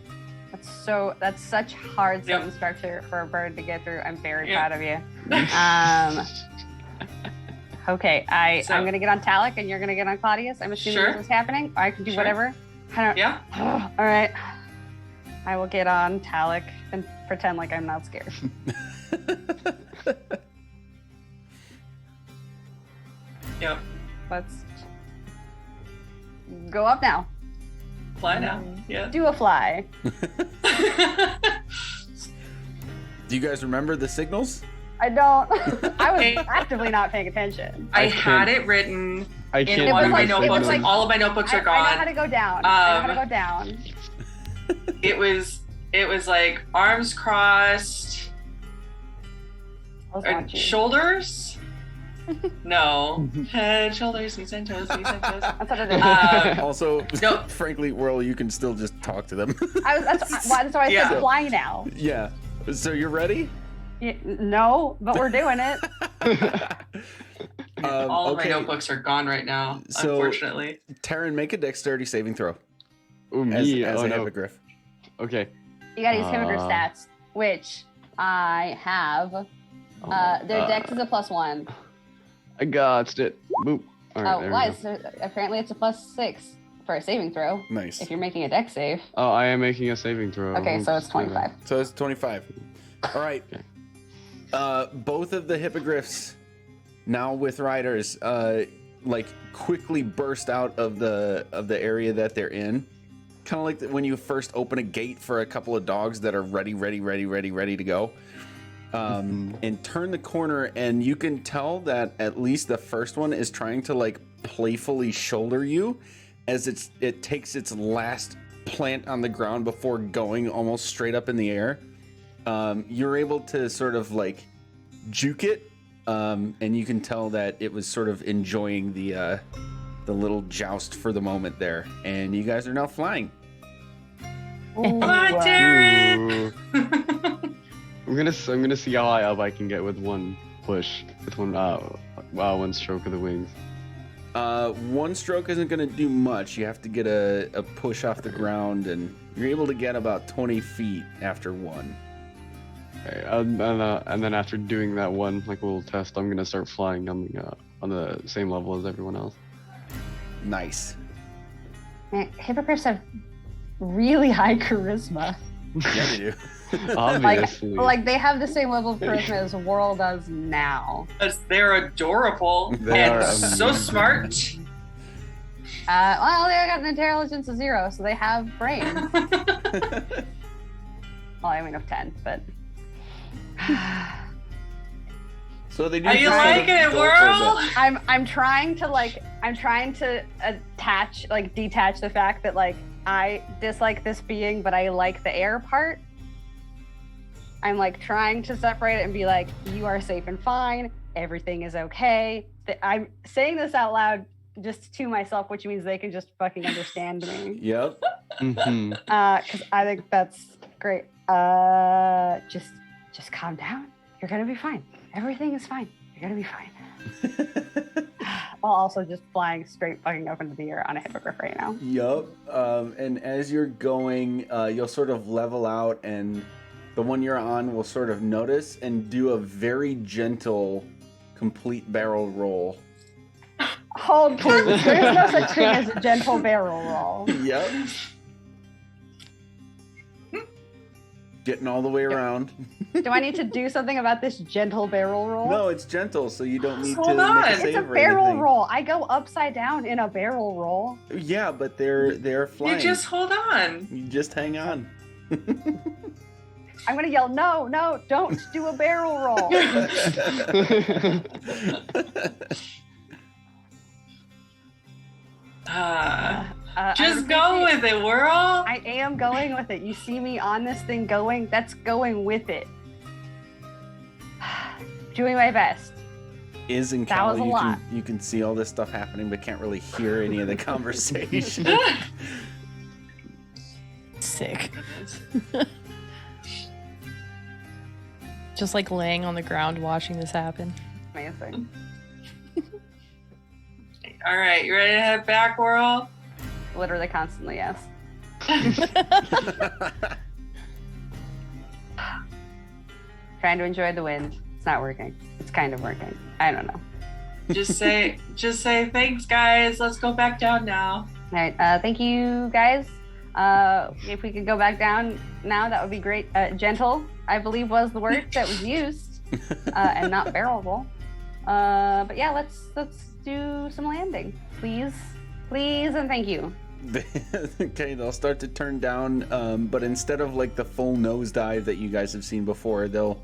That's such hard sentence structure for a bird to get through. I'm very proud of you. Okay, I'm gonna get on Talik and you're gonna get on Claudius. I'm assuming this is happening. I can do whatever. Yeah. All right. I will get on Talik and pretend like I'm not scared. Yep. Let's go up now. Fly now. Yeah. Do a fly. Do you guys remember the signals? I don't. I was actively not paying attention. I had it written in one of my notebooks. Like, all of my notebooks are gone. I know how to go down. I know how to go down. It was like arms crossed, shoulders. No, head, shoulders, knees and toes, knees and toes. That's what it is. Also, frankly, Whirl, you can still just talk to them. That's why I said fly now. Yeah. So you're ready? No, but we're doing it. All of my notebooks are gone right now, unfortunately. Taryn, make a dexterity saving throw. Ooh, as a hippogriff. Okay. You gotta use hippogriff stats, which I have. Their dex is a +1. I got it. Boop. All right, why? So apparently it's a +6 for a saving throw. Nice. If you're making a dex save. Oh, I am making a saving throw. Okay, so it's 25. So it's 25. All right. Okay. Both of the hippogriffs, now with riders, like quickly burst out of the area that they're in, kind of like when you first open a gate for a couple of dogs that are ready to go. And turn the corner, and you can tell that at least the first one is trying to like playfully shoulder you as it takes its last plant on the ground before going almost straight up in the air. You're able to sort of like juke it, and you can tell that it was sort of enjoying the little joust for the moment there, and you guys are now flying. Come on, Darren! I'm gonna see how high up I can get with one push, with one stroke of the wings. One stroke isn't going to do much. You have to get a push off the ground, and you're able to get about 20 feet after one. Okay, and then after doing that one like little test, I'm gonna start flying on the same level as everyone else. Nice. Man, hippogriffs have really high charisma. Yeah, they do. Obviously. Like they have the same level of charisma as Whirl does now. Because they're adorable They and are so amazing. smart. Well, they got an intelligence of 0, so they have brains. Well, I mean of 10, but. So they do. How you just sort like of it, go for Whirl? I'm trying to detach the fact that like I dislike this being, but I like the air part. I'm like trying to separate it and be like, you are safe and fine. Everything is okay. I'm saying this out loud just to myself, which means they can just fucking understand me. Yep. Because I think that's great. Just calm down. You're gonna be fine. Everything is fine. You're gonna be fine. While also just flying straight fucking up into the air on a hippogriff right now. Yup. And as you're going, you'll sort of level out, and the one you're on will sort of notice and do a very gentle, complete barrel roll. Hold please. There's no such thing as a gentle barrel roll. Yep. Getting all the way around. Do I need to do something about this gentle barrel roll? No, it's gentle, so you don't need to Hold make on. a It's save It's a or barrel anything. roll. I go upside down in a barrel roll. Yeah, but they're flying. You just hold on. You just hang on. I'm gonna yell, no, don't do a barrel roll. Just go with it, Whirl. I am going with it. You see me on this thing going? That's going with it. Doing my best. Is in That was Cal, a lot. you can see all this stuff happening, but can't really hear any of the conversation. Sick. Just like laying on the ground watching this happen. Amazing. All right, you ready to head back, Whirl? Literally constantly, yes. Trying to enjoy the wind. It's not working. It's kind of working. I don't know. Just say thanks, guys. Let's go back down now. All right. Thank you, guys. If we could go back down now, that would be great. Gentle, I believe, was the word that was used, and not barrel roll. But yeah, let's do some landing, please, and thank you. Okay, they'll start to turn down, but instead of like the full nosedive that you guys have seen before, they'll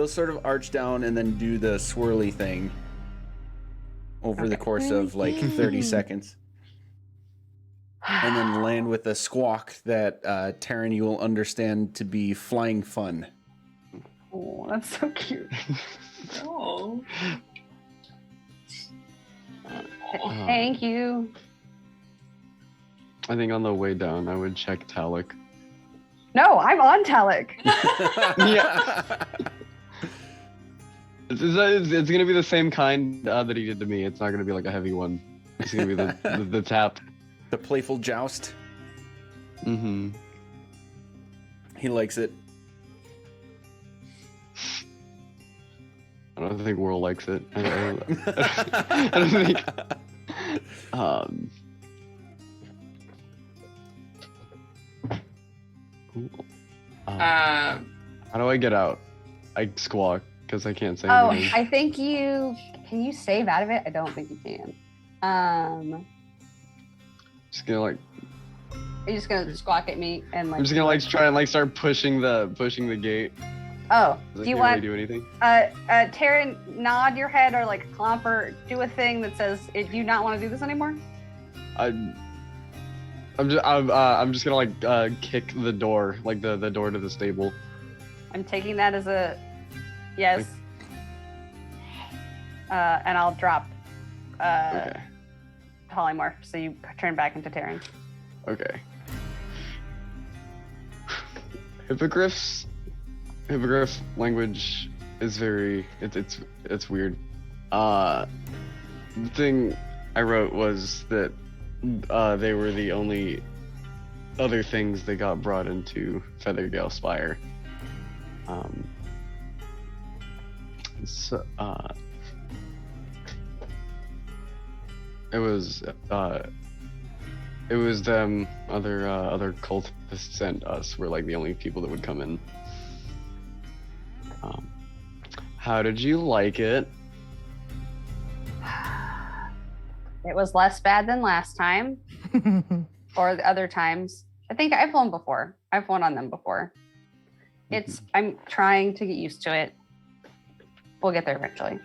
sort of arch down and then do the swirly thing over the course of like 30 seconds. And then land with a squawk that Taryn, you will understand to be flying fun. Oh, that's so cute. Oh. Thank you. I think on the way down, I would check Talik. No, I'm on Talik. Yeah. It's gonna be the same kind that he did to me. It's not gonna be like a heavy one. It's gonna be the tap. The playful joust. Mm-hmm. He likes it. I don't think Whirl likes it. I don't think. How do I get out? I squawk because I can't say Oh, anything. I think can you save out of it? I don't think you can. Just gonna like Are you just gonna squawk at me and like? I'm just gonna like try and like start pushing the gate. Oh, Does do you it want? really do anything? Taryn, nod your head or like clomp or do a thing that says, "Do you not want to do this anymore?" I'm just gonna like kick the door, like the door to the stable. I'm taking that as a yes. And I'll drop Okay. polymorph, so you turn back into Taryn. Okay. Hippogriff language is very it's weird. The thing I wrote was that they were the only other things that got brought into Feathergale Spire. It was them, other cultists and us were like the only people that would come in. How did you like it? It was less bad than last time, or the other times. I think I've flown before. I've flown on them before. I'm trying to get used to it. We'll get there eventually.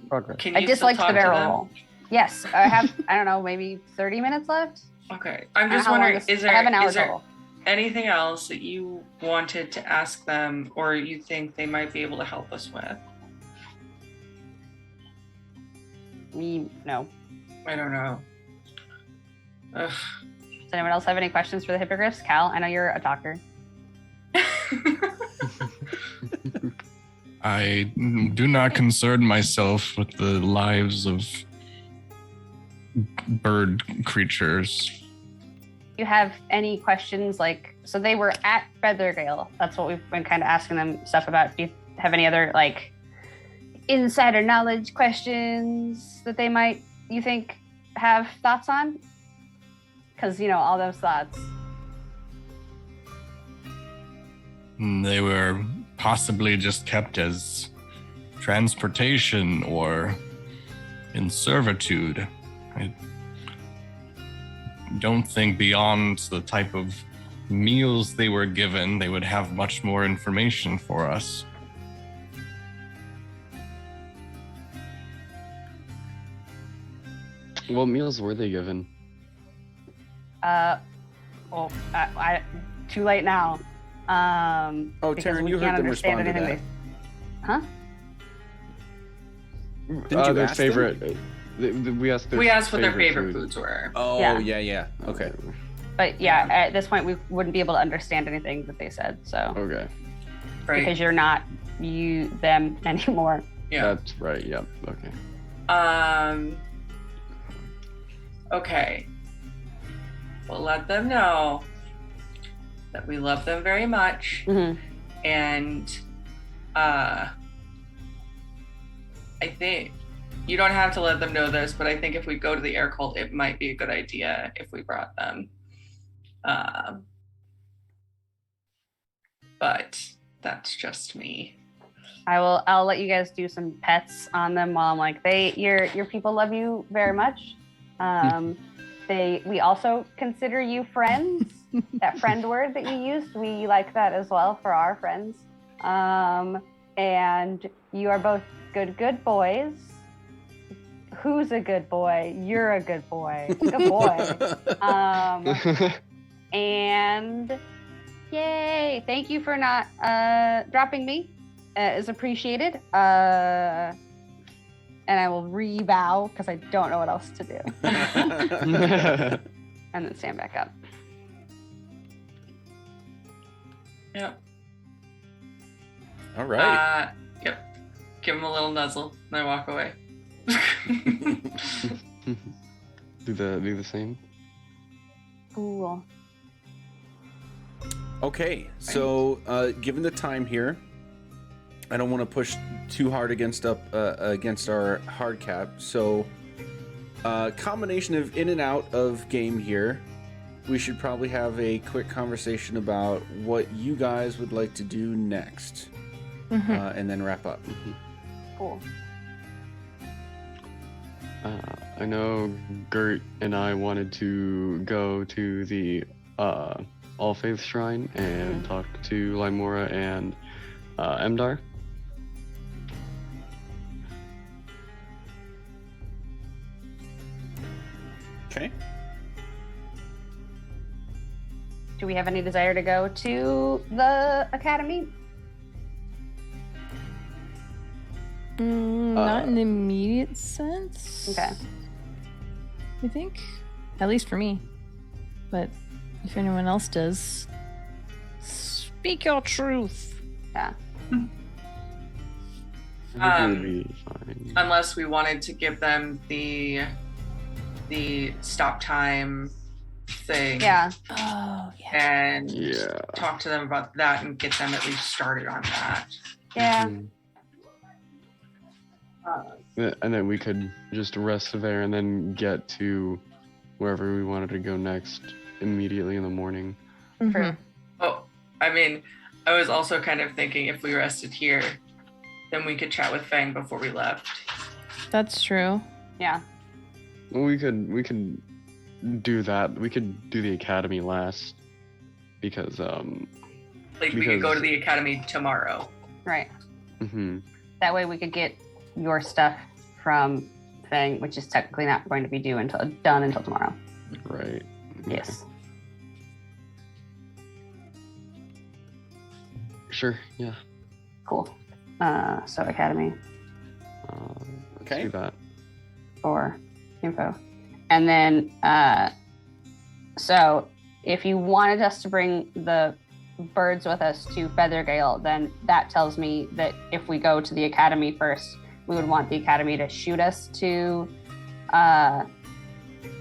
Progress. Can you I disliked still the talk to barrel them? roll. Yes, I have. I don't know, maybe 30 minutes left. Okay. I'm I don't know just how long wondering, this- is I have an hour there total. anything else that you wanted to ask them or you think they might be able to help us with? No. I don't know. Ugh. Does anyone else have any questions for the hippogriffs? Cal, I know you're a talker. I do not concern myself with the lives of bird creatures. You have any questions? Like, so they were at Feathergale. That's what we've been kind of asking them stuff about. Do you have any other like insider knowledge questions that they might, you think, have thoughts on? Because, you know, all those thoughts. They were possibly just kept as transportation or in servitude. I don't think beyond the type of meals they were given, they would have much more information for us. What meals were they given? Well, I too late now. Oh, because Taryn, we you can't heard them understand respond to anything that. Huh? Didn't you their ask them? favorite. We asked. We asked what their favorite food. foods were. Oh, Yeah. yeah. Okay. But yeah, at this point, we wouldn't be able to understand anything that they said. So Okay. Right. because you're not them anymore. Yeah. That's right. Yep. Okay. Okay. We'll let them know that we love them very much. Mm-hmm. And I think you don't have to let them know this, but I think if we go to the air cult, it might be a good idea if we brought them. But that's just me. I'll let you guys do some pets on them while I'm like, your people love you very much. We also consider you friends. That friend word that you used, we like that as well for our friends. And you are both good boys. Who's a good boy? You're a good boy. Good boy. And yay! Thank you for not dropping me. Is appreciated. And I will rebow because I don't know what else to do. And then stand back up. Yep. All right. Yep. Give him a little nuzzle, and I walk away. do the same. Cool. Okay, so given the time here, I don't want to push too hard against our hard cap. So, combination of in and out of game here. We should probably have a quick conversation about what you guys would like to do next, and then wrap up. Cool. I know Gert and I wanted to go to the All Faith Shrine and talk to Lymora and Emdar. Okay. Do we have any desire to go to the academy? Not in the immediate sense. Okay. I think, at least for me. But if anyone else does, speak your truth. Yeah. I think it would be fine. Unless we wanted to give them the stop time thing. Yeah. Oh, yeah. And Yeah. talk to them about that and get them at least started on that. Yeah. Mhm. And then we could just rest there and then get to wherever we wanted to go next immediately in the morning. True. Oh, I mean, I was also kind of thinking if we rested here, then we could chat with Fang before we left. That's true. Yeah. Well, we could do that. We could do the academy last because Like we could go to the academy tomorrow. Right. mhm. That way we could get your stuff from Fang, which is technically not going to be done until tomorrow. Right. Yes. Sure. Yeah. Cool. So academy Let's Okay. do that. for info. And then so if you wanted us to bring the birds with us to Feathergale, then that tells me that if we go to the academy first, we would want the academy to shoot us to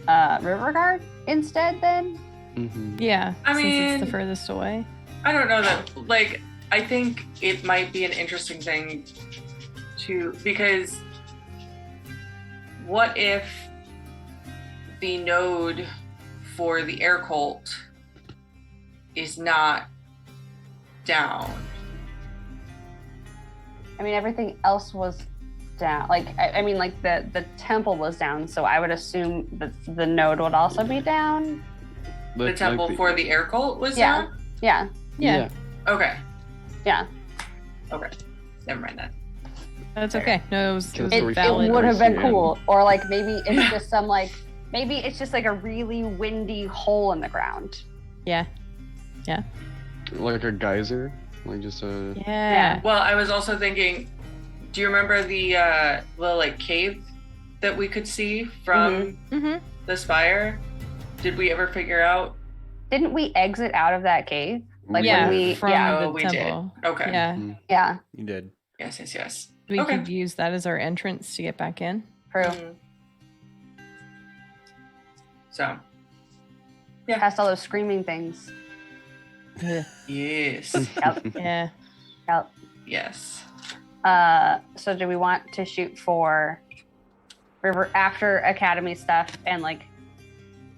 Riverguard instead then. Mhm. Yeah. I since it's the mean- furthest away. I don't know that, like, I think it might be an interesting thing because what if the node for the air cult is not down? I mean, everything else was down. Like, I mean, like the temple was down, so I would assume that the node would also be down. The Like temple for the air cult was Yeah. down? Yeah, Yeah. Okay. yeah. Okay. Never mind that. That's okay. No, it was Because It, we it found would have been Mercy cool. Or like maybe it's just some like maybe it's just like a really windy hole in the ground. Yeah. like a geyser, like just a. Yeah. Well, I was also thinking, do you remember the little like cave that we could see from Mm-hmm. the spire? Did we ever figure out? Didn't we exit out of that cave? Like Yeah, when we from yeah, the Oh, we temple. did. Okay. Yeah. yeah, You did. Yes. We Okay. could use that as our entrance to get back in. true. Mhm. So, Past all those screaming things. yes. Yep. Yeah. Yep. Yes. So do we want to shoot for River after Academy stuff and like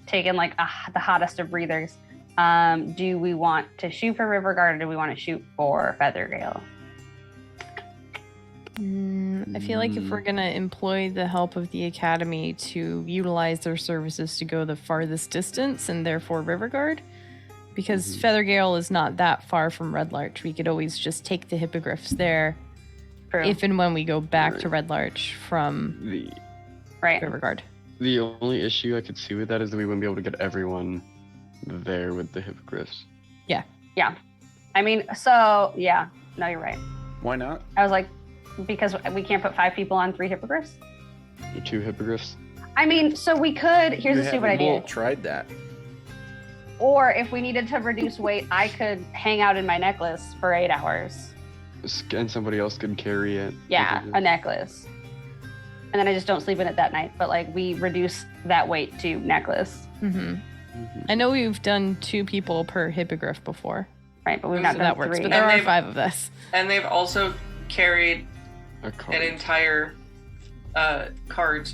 taking like the hottest of breathers? Do we want to shoot for Riverguard or do we want to shoot for Feathergale? I feel like if we're going to employ the help of the Academy to utilize their services to go the farthest distance and therefore Riverguard, because Feathergale is not that far from Red Larch, we could always just take the hippogriffs there True. if and when we go back to Red Larch from The right. Riverguard. the only issue I could see with that is that we wouldn't be able to get everyone there with the hippogriffs. I mean, so yeah. No, you're right. Why not? I was like, because we can't put 5 people on 3 hippogriffs. The 2 hippogriffs. I mean, so we could. Here's You a stupid haven't idea. tried that. Or if we needed to reduce weight, I could hang out in my necklace for 8 hours. And somebody else could carry it. Yeah, a necklace. And then I just don't sleep in it that night. But like we reduce that weight to necklace, Mm-hmm. Mhm. I know we've done 2 people per hippogriff before, right? But we've So not so done that works. 3. But there And are they've- 5 of us. And they've also carried A cart. an entire cart.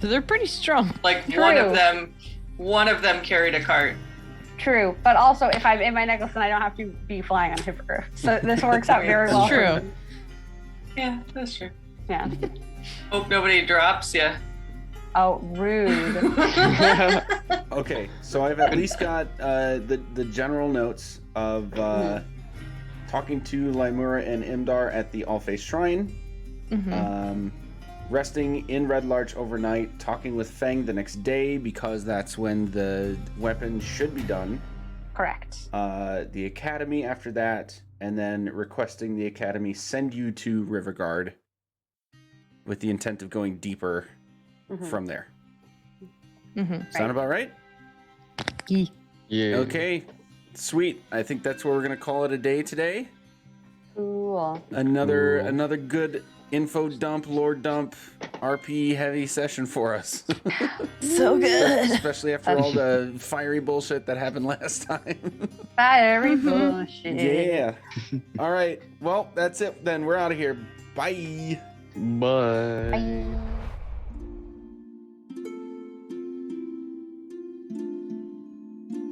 So they're pretty strong. Like True. one of them carried a cart. True, but also if I'm in my necklace, then I don't have to be flying on hippogriff. So this works out very It's well. true. Yeah, that's true. Yeah. Hope nobody drops you. Oh, rude. Okay, so I've at least got the general notes of talking to Limura and Imdar at the All-Face Shrine, resting in Red Larch overnight, talking with Fang the next day because that's when the weapon should be done. Correct. The Academy after that, and then requesting the Academy send you to Riverguard with the intent of going deeper from there. Sound about right? Yeah. Okay, sweet. I think that's where we're gonna call it a day today. Cool. Another good info dump, lore dump, RP heavy session for us. So good. Especially after all the fiery bullshit that happened last time. Fiery bullshit. Yeah. All right. Well, that's it then. We're out of here. Bye. Bye. Bye.